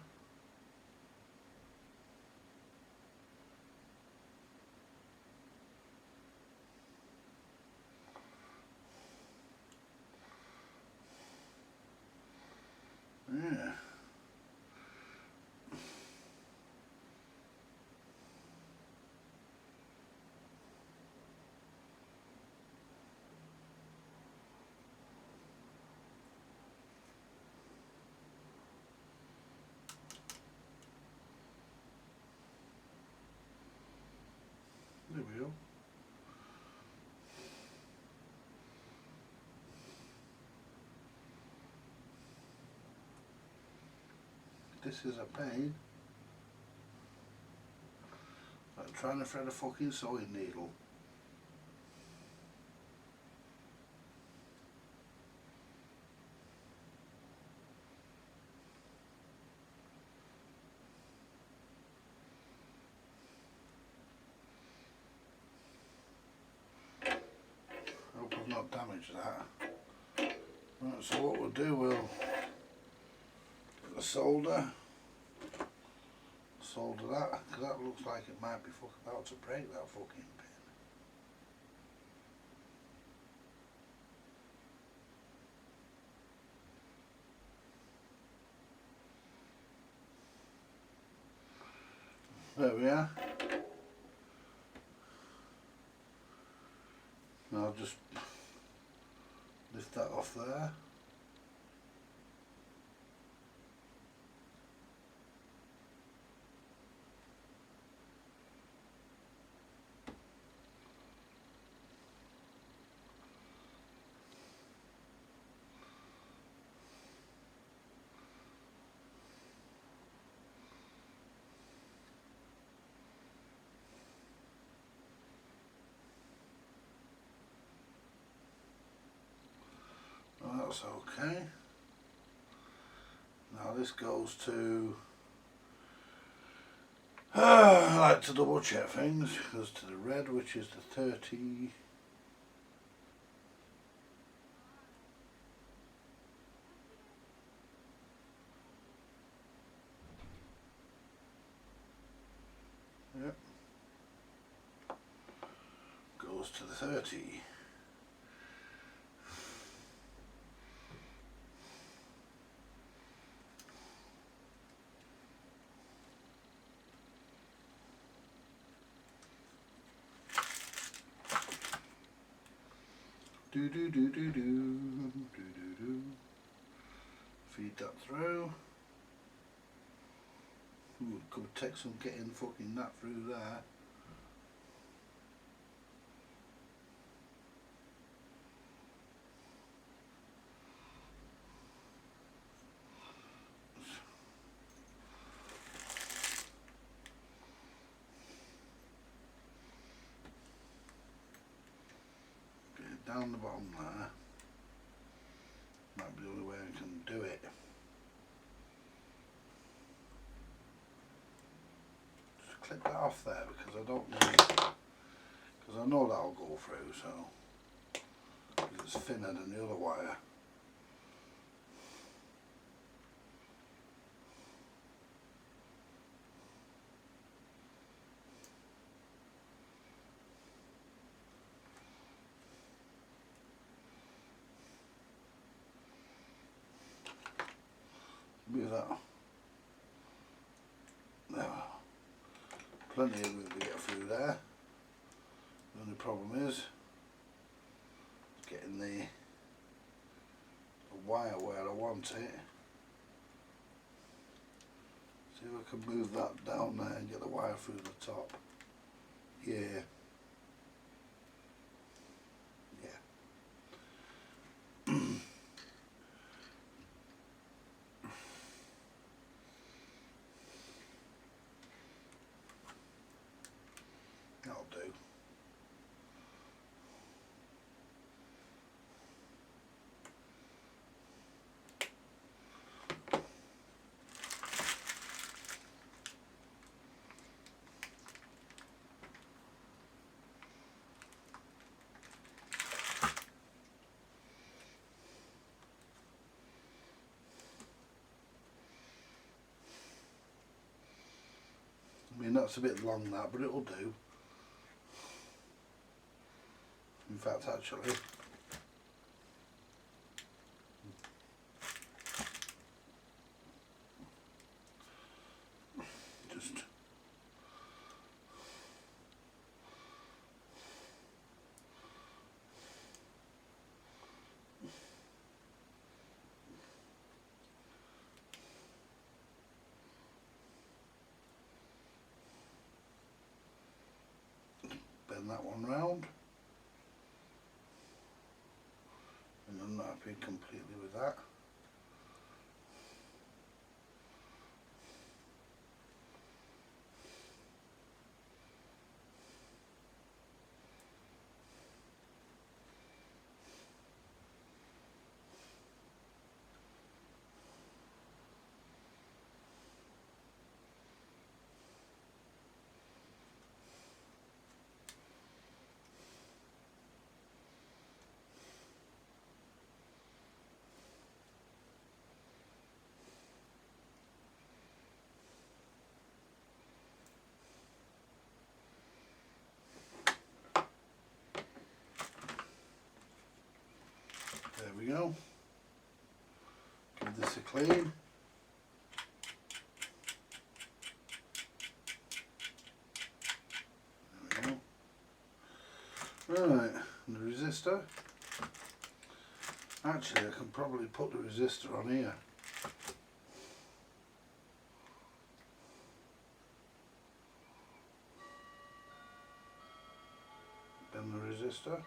Yeah. There we go. This is a pain. Like trying to thread a fucking sewing needle. Hope I've not damaged that. Right, so what we'll do, we'll put the solder that, because that looks like it might be about to break that fucking pin. There we are. Now I'll just lift that off there. That's okay. Now this goes to, I like to double check things, goes to the red, which is the 30. goes to the 30. Do do do do do do do do. Feed that through. Ooh, it could take some getting fucking that through there. Get it down the bottom there. Might be the only way I can do it. Just clip that off there because I don't need, because I know that'll go through, so because it's thinner than the other wire. Look at that. There. Plenty of room to get through there. The only problem is getting the wire where I want it. See if I can move that down there and get the wire through the top. Yeah. That'll do. I mean, that's a bit long that, but it'll do. In fact, actually, just bend that one round. And I'm not happy completely with that. There we go. Give this a clean. There we go. Right, and the resistor. Actually, I can probably put the resistor on here. Bend the resistor.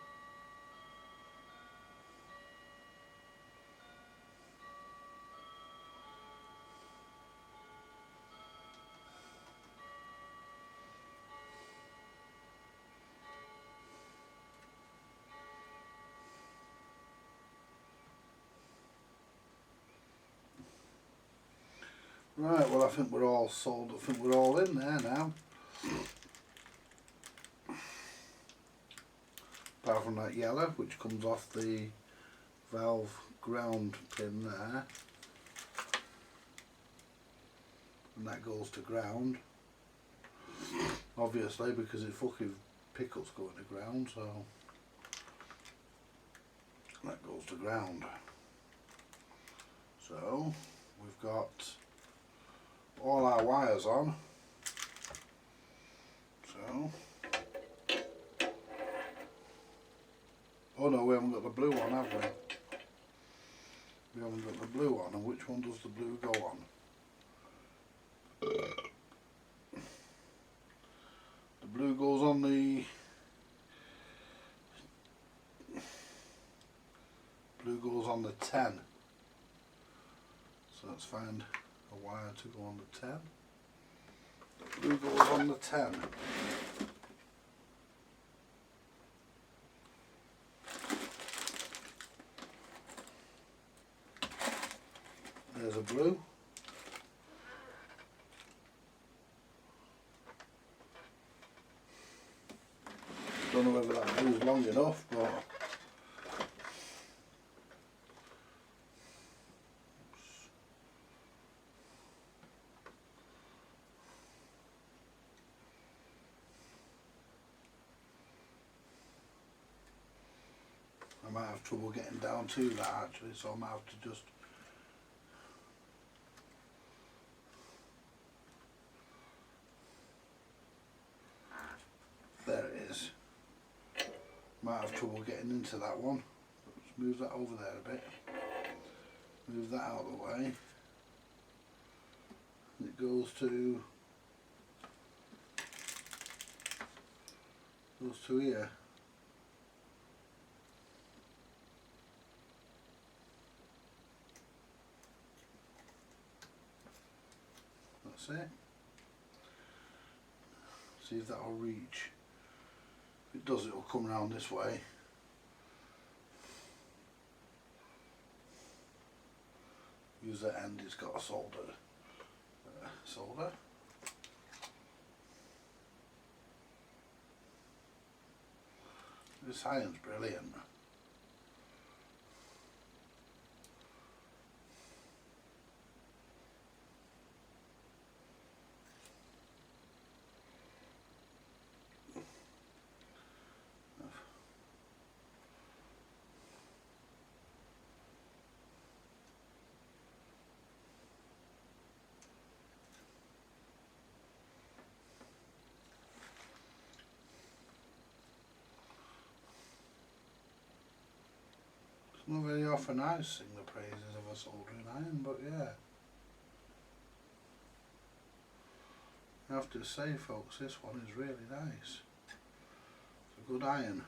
Right, well I think we're all sold, I think we're all in there now. Apart from that yellow, which comes off the valve ground pin there. And that goes to ground. Obviously, because it fucking pickup's going to ground, so that goes to ground. So we've got all our wires on. So, oh no, we haven't got the blue on, have we? We haven't got the blue on, and which one does the blue go on? The blue goes on the blue goes on the 10. So let's find a wire to go on the 10. The blue goes on the 10. There's a blue. Don't know whether that blue's long enough, but I might have trouble getting down to that actually, so I might have to just there it is. Might have trouble getting into that one. Let's move that over there a bit. Move that out of the way. It goes to here. That's it. See if that'll reach. If it does, it'll come around this way. Use that end, it's got a solder. This iron's brilliant. Not very often I sing the praises of a soldering iron, but yeah. I have to say, folks, this one is really nice. It's a good iron.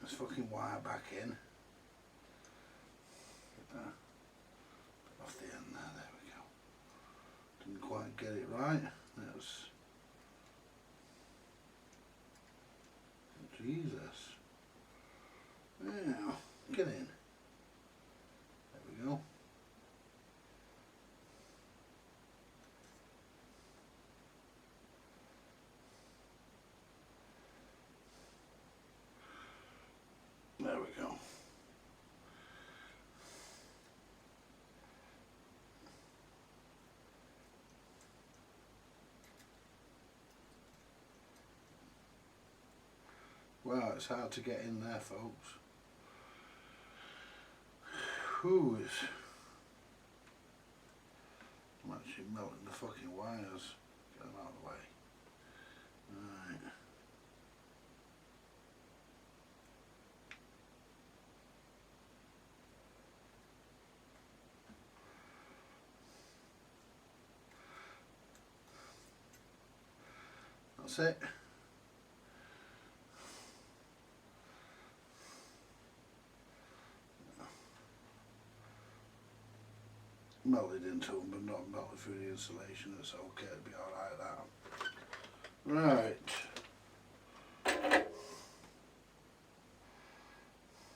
Let's fucking wire back in. Get that off the end there we go. Didn't quite get it right. That's Jesus. Now, get in. There we go. There we go. Well, it's hard to get in there, folks. Whew, I'm actually melting the fucking wires. Get them out of the way. Right. That's it. Melted into them, but not melted through the insulation. It's okay, it'll be alright that. Right.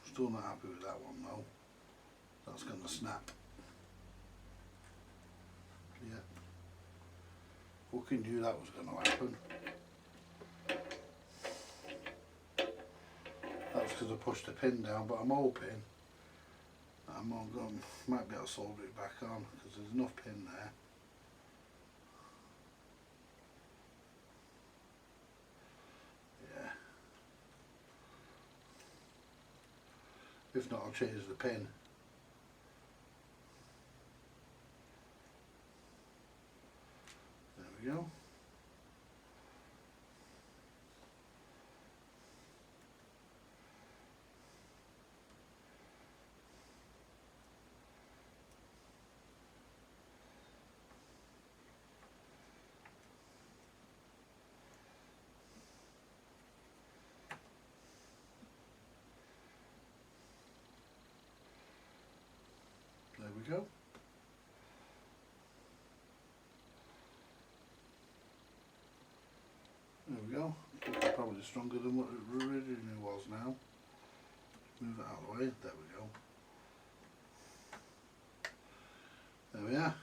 Still not happy with that one though. That's going to snap. Yeah. Fucking knew that was going to happen. That was because I pushed the pin down, but I'm hoping I'm going, might be able to solder it back on because there's enough pin there. Yeah. If not, I'll change the pin. There we go. There we go. There we go. It's probably stronger than what it originally was now. Move it out of the way. There we go. There we are.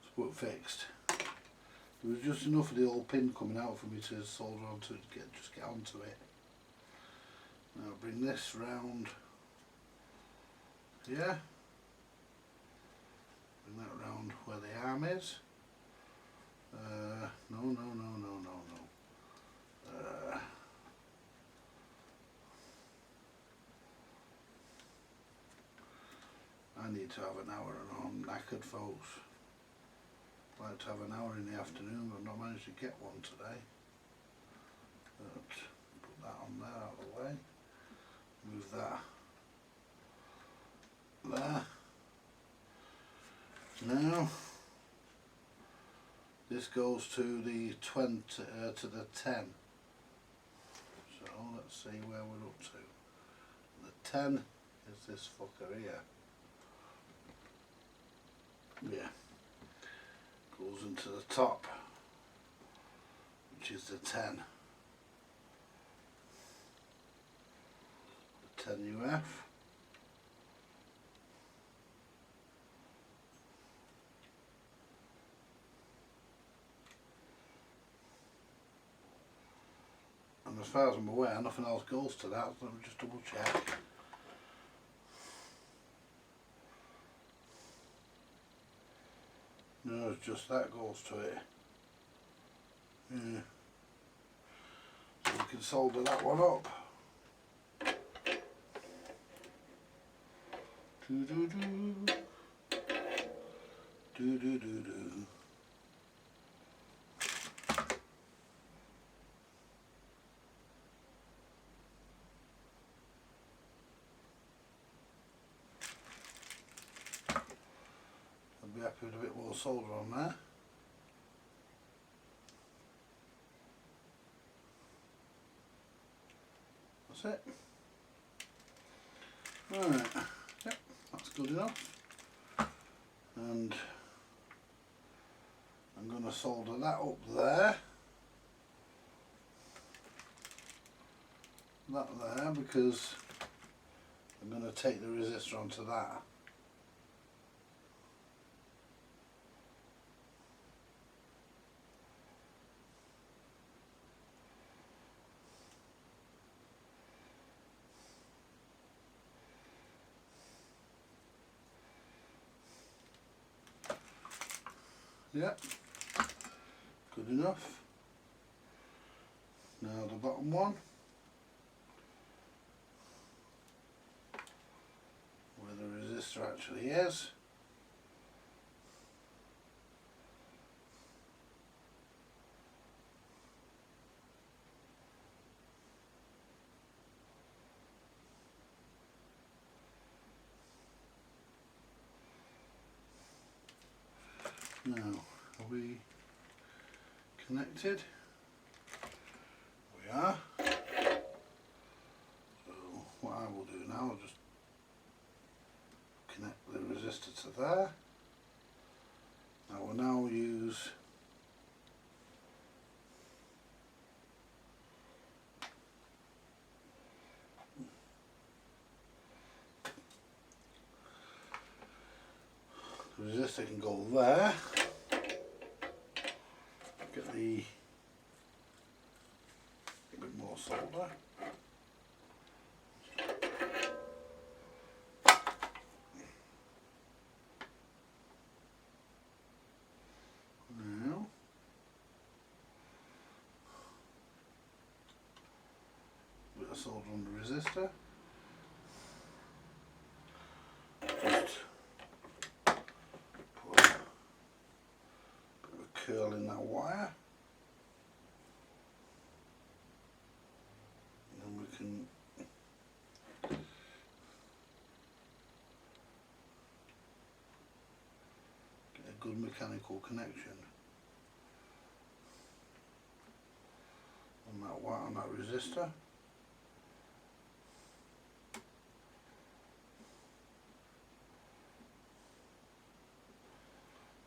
It's put fixed. There was just enough of the old pin coming out for me to solder onto it, just get onto it. Now bring this round here. Bring that round where the arm is. No. I need to have an hour and I'm knackered, folks. I'd like to have an hour in the afternoon, but I've not managed to get one today. But put that on there out of the way. Move that there. Now this goes to the 20 to the 10. So let's see where we're up to. The 10 is this fucker here. Yeah. Goes into the top, which is the 10. The 10 UF. And as far as I'm aware, nothing else goes to that, so let me just double check. No, it's just that goes to it. Yeah. So we can solder that one up. Do-do-do. Do-do-do-do. Be happy with a bit more solder on there. That's it. Right, yep, that's good enough. And I'm going to solder that up there. That there, because I'm going to take the resistor onto that. Yep, good enough. Now the bottom one, where the resistor actually is. Now, connected. We are. So what I will do now, I'll just connect the resistor to there. I will now use the resistor can go there. Get a bit more solder. Now, bit of solder on the resistor. Just put a bit of a curl in that wire. And then we can get a good mechanical connection on that wire, on that resistor.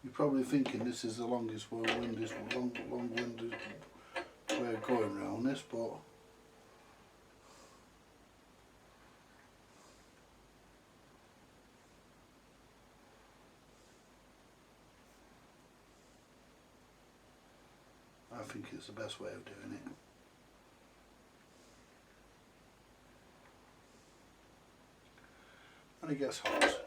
You're probably thinking this is the longest long-winded way of going around this, but I think it's the best way of doing it. And it gets hot. Let's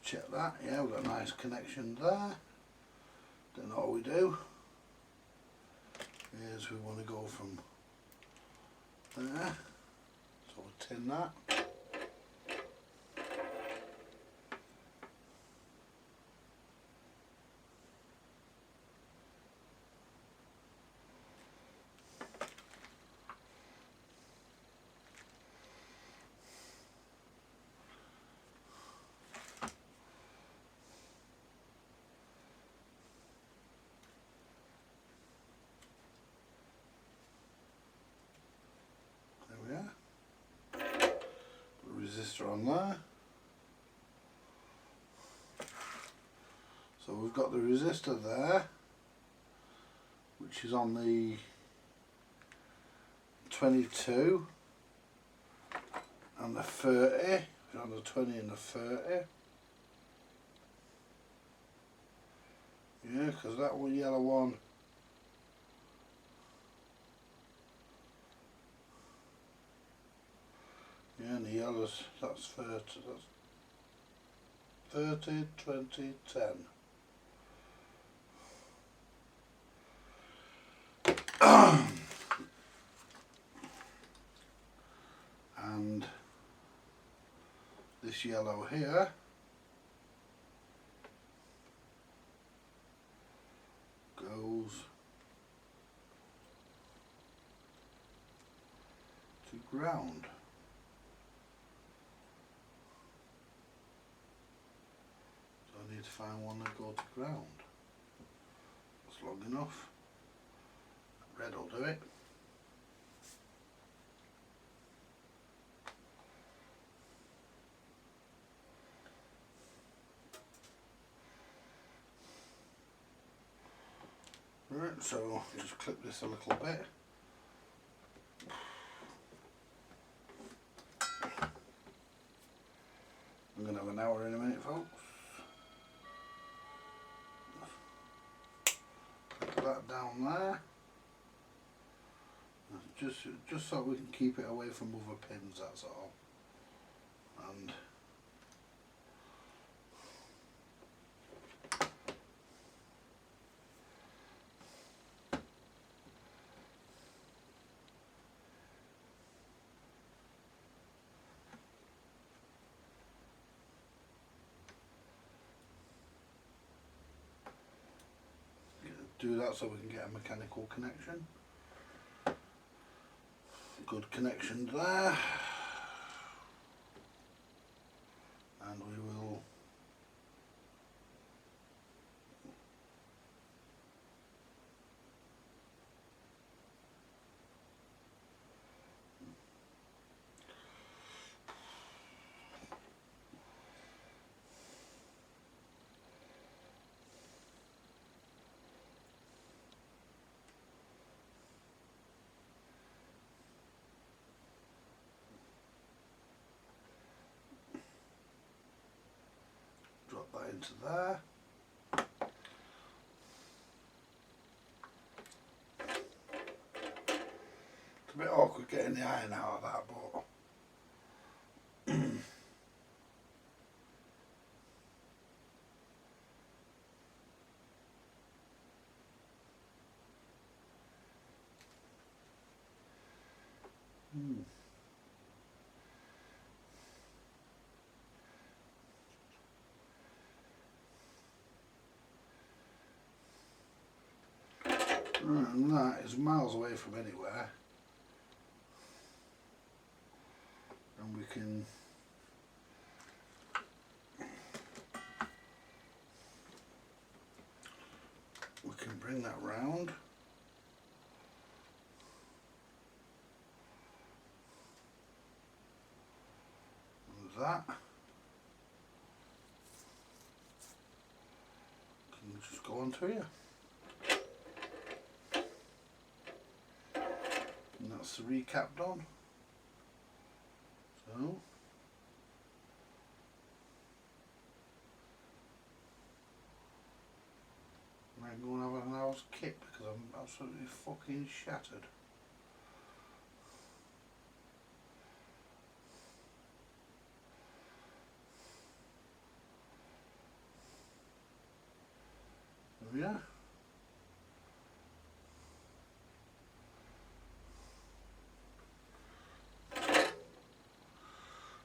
check that. Yeah, we've got a nice connection there. Then all we do is we want to go from there. So we'll tin that. Resistor on there. So we've got the resistor there, which is on the 22 and the 30, on the 20 and the 30. Yeah, because that one yellow one and the yellows, that's 30, that's 30, 20, 10. And this yellow here goes to ground. I need to find one that goes to ground. That's long enough. Red will do it. Right, so just clip this a little bit. I'm going to have an hour in a minute, folks. Put that down there. Just so we can keep it away from other pins, that's all. And do that so we can get a mechanical connection. Good connection there. And we will into there. It's a bit awkward getting the iron out of that, but and that is miles away from anywhere, and we can bring that round. And that can just go onto here. And that's the recap done. So I'm going to have an hour's kit because I'm absolutely fucking shattered. There we are.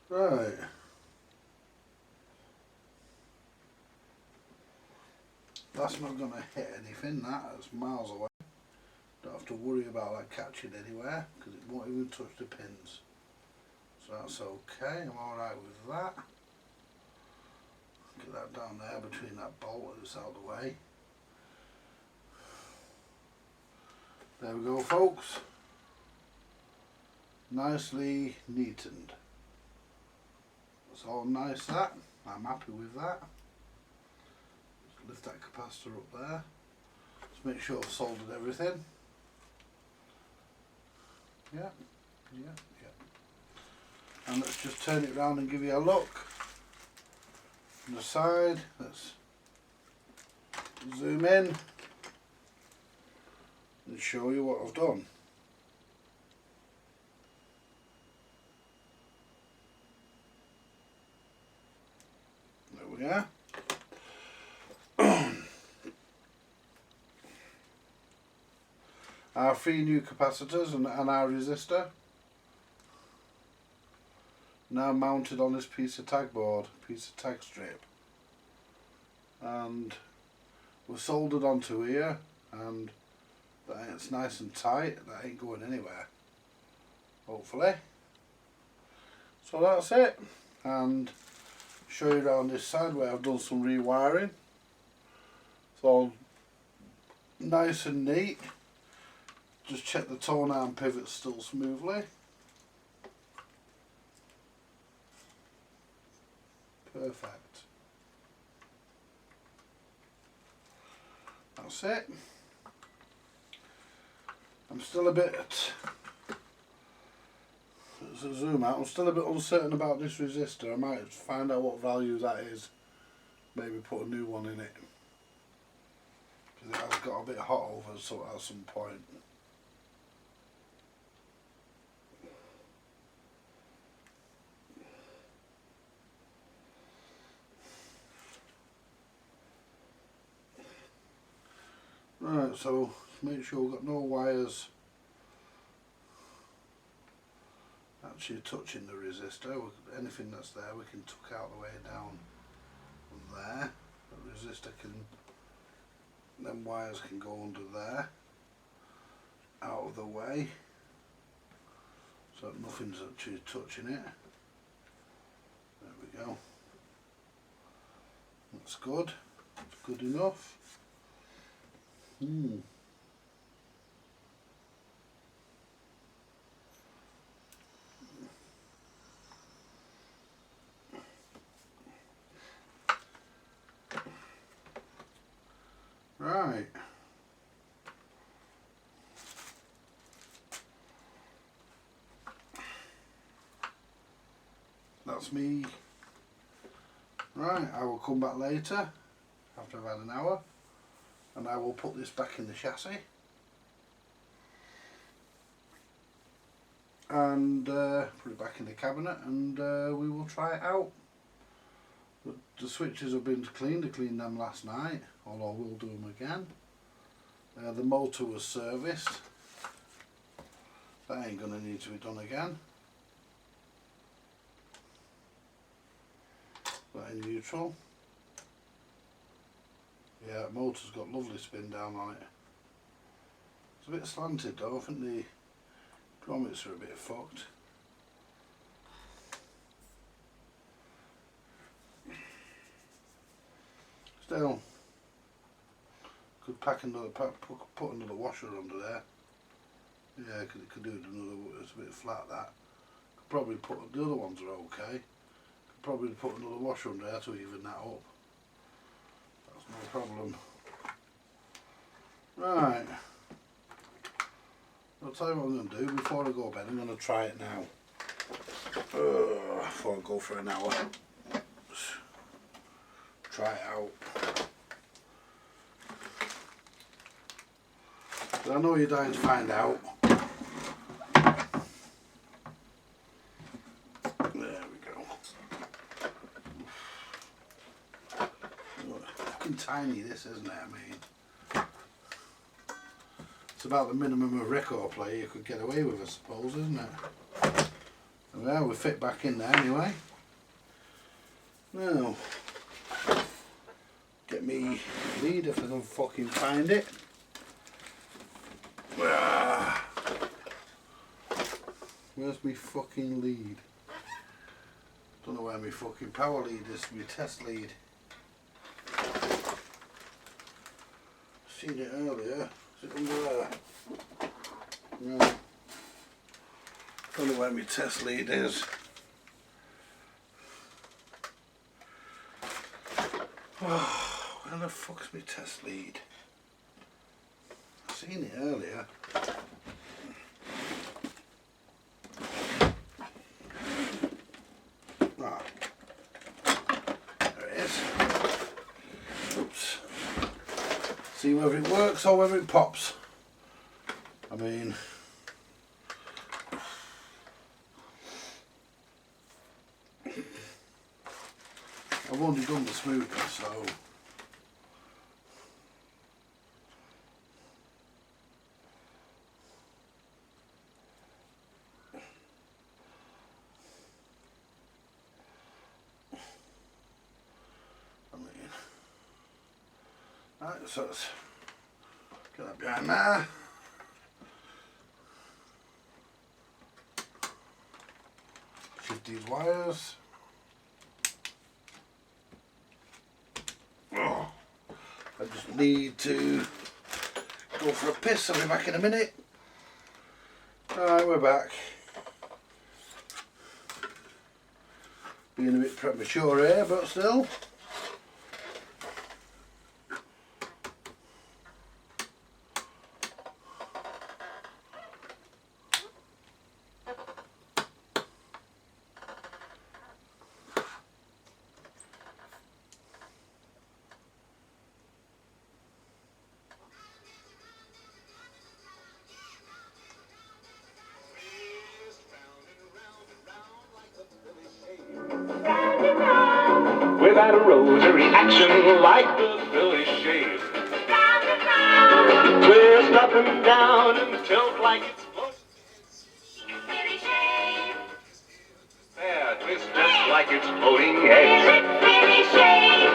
Right. That's not going to hit anything, that's miles away. Don't have to worry about that catching anywhere because it won't even touch the pins. So that's okay, I'm alright with that. Get that down there between that bolt and it's out of the way. There we go, folks. Nicely neatened. That's all nice, that. I'm happy with that. Just lift that capacitor up there. Just make sure I've soldered everything. Yeah. And let's just turn it round and give you a look. From the side, let's zoom in and show you what I've done. There we are. Our 3 new capacitors and our resistor now mounted on this piece of tag board, piece of tag strip, and we're soldered onto here, and it's nice and tight. That ain't going anywhere, hopefully. So that's it, and show you around this side where I've done some rewiring. It's all nice and neat. Just check the tone arm pivot still smoothly. Perfect. That's it. I'm still a bit, as a zoom out, I'm still a bit uncertain about this resistor. I might find out what value that is, maybe put a new one in it, because it has got a bit hot over so at some point. Right, so make sure we've got no wires actually touching the resistor. Anything that's there we can tuck out the way down from there. The resistor can, them wires can go under there, out of the way, so that nothing's actually touching it. There we go. That's good. That's good enough. Right. That's me Right, I will come back later after I've had an hour and I will put this back in the chassis and put it back in the cabinet, and we will try it out. The switches have been cleaned. I cleaned them last night, although we'll do them again. The motor was serviced. That ain't going to need to be done again. That in neutral. Yeah, motor's got lovely spin down on it. It's a bit slanted though. I think the grommets are a bit fucked. Still, could put another washer under there. Yeah, could do another. It's a bit flat. That could probably put the other ones are okay. Could probably put another washer under there to even that up. That's no problem. Right. I'll tell you what I'm going to do before I go to bed. I'm going to try it now. Before I go for an hour. Try it out. But I know you're dying to find out. There we go. Fucking tiny this, isn't it? I mean, it's about the minimum of record player you could get away with, I suppose, isn't it? Well, we fit back in there anyway. Now, get me lead if I can fucking find it. Where's me fucking lead? Don't know where my fucking power lead is, my test lead. Seen it earlier. Is it under there? No. Don't know where my test lead is. Oh, where the fuck's my test lead? I seen it earlier. Ah, there it is. Oops. See whether it works or whether it pops. I mean, I've only done the smoothness, so right, so let's get that behind there. Shift these wires. Oh, I just need to go for a piss. I'll be back in a minute. Alright, we're back. Being a bit premature here, but still. Without a rosary action like the Philly shave. Twist up and down and tilt like it's Philly shave. There, twist just like it's floating heads. Philly shave.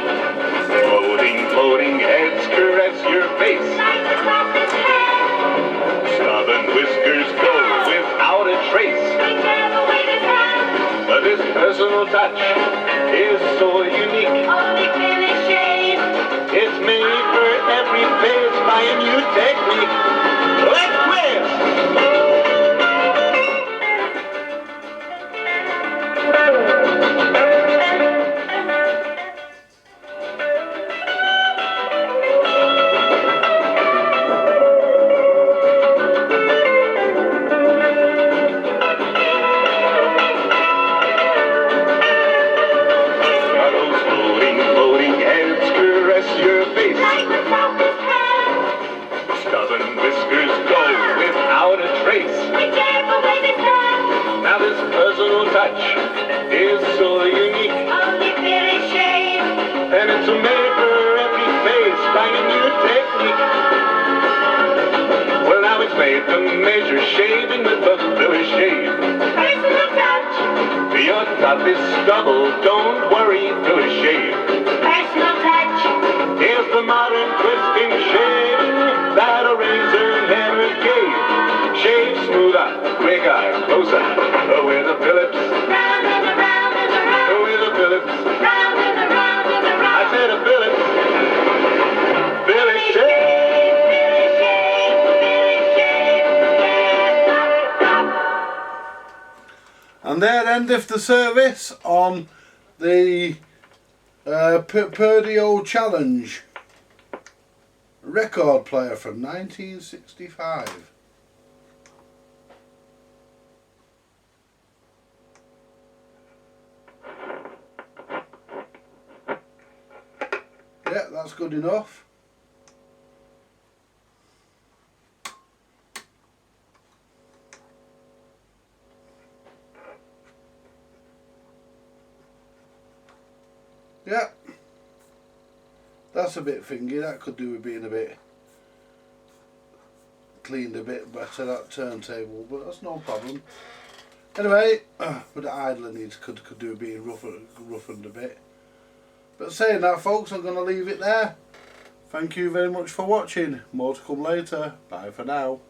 Floating heads caress your face. Like the prophet's head. Stubborn whiskers go without a trace. Whichever way they turn. But this personal touch is so unique. Only Philly shave. It's made for every face by a new technique. Let's twist! touch is so unique. Only finish shave. And it's made for every face, finding new technique. Well, now it's made to measure shaving with the finish shave. Personal touch. Your top is stubble, don't worry, finish shave. Personal touch. Here's the modern twisting shave that a razor never gave. Shave smoother, quicker, closer, with a Phillips. Round and around and around. With a Phillips. Round and around and around. I said a Phillips. Phillips shave. Finish shave. Finish shave. Yeah, stop. And there endeth the service on the Perdio Challenge record player from 1965. Yeah, that's good enough. Yeah, that's a bit thingy. That could do with being a bit cleaned a bit better, that turntable, but that's no problem. Anyway, but the idler needs could do with being roughened a bit. But saying that, folks, I'm going to leave it there. Thank you very much for watching. More to come later. Bye for now.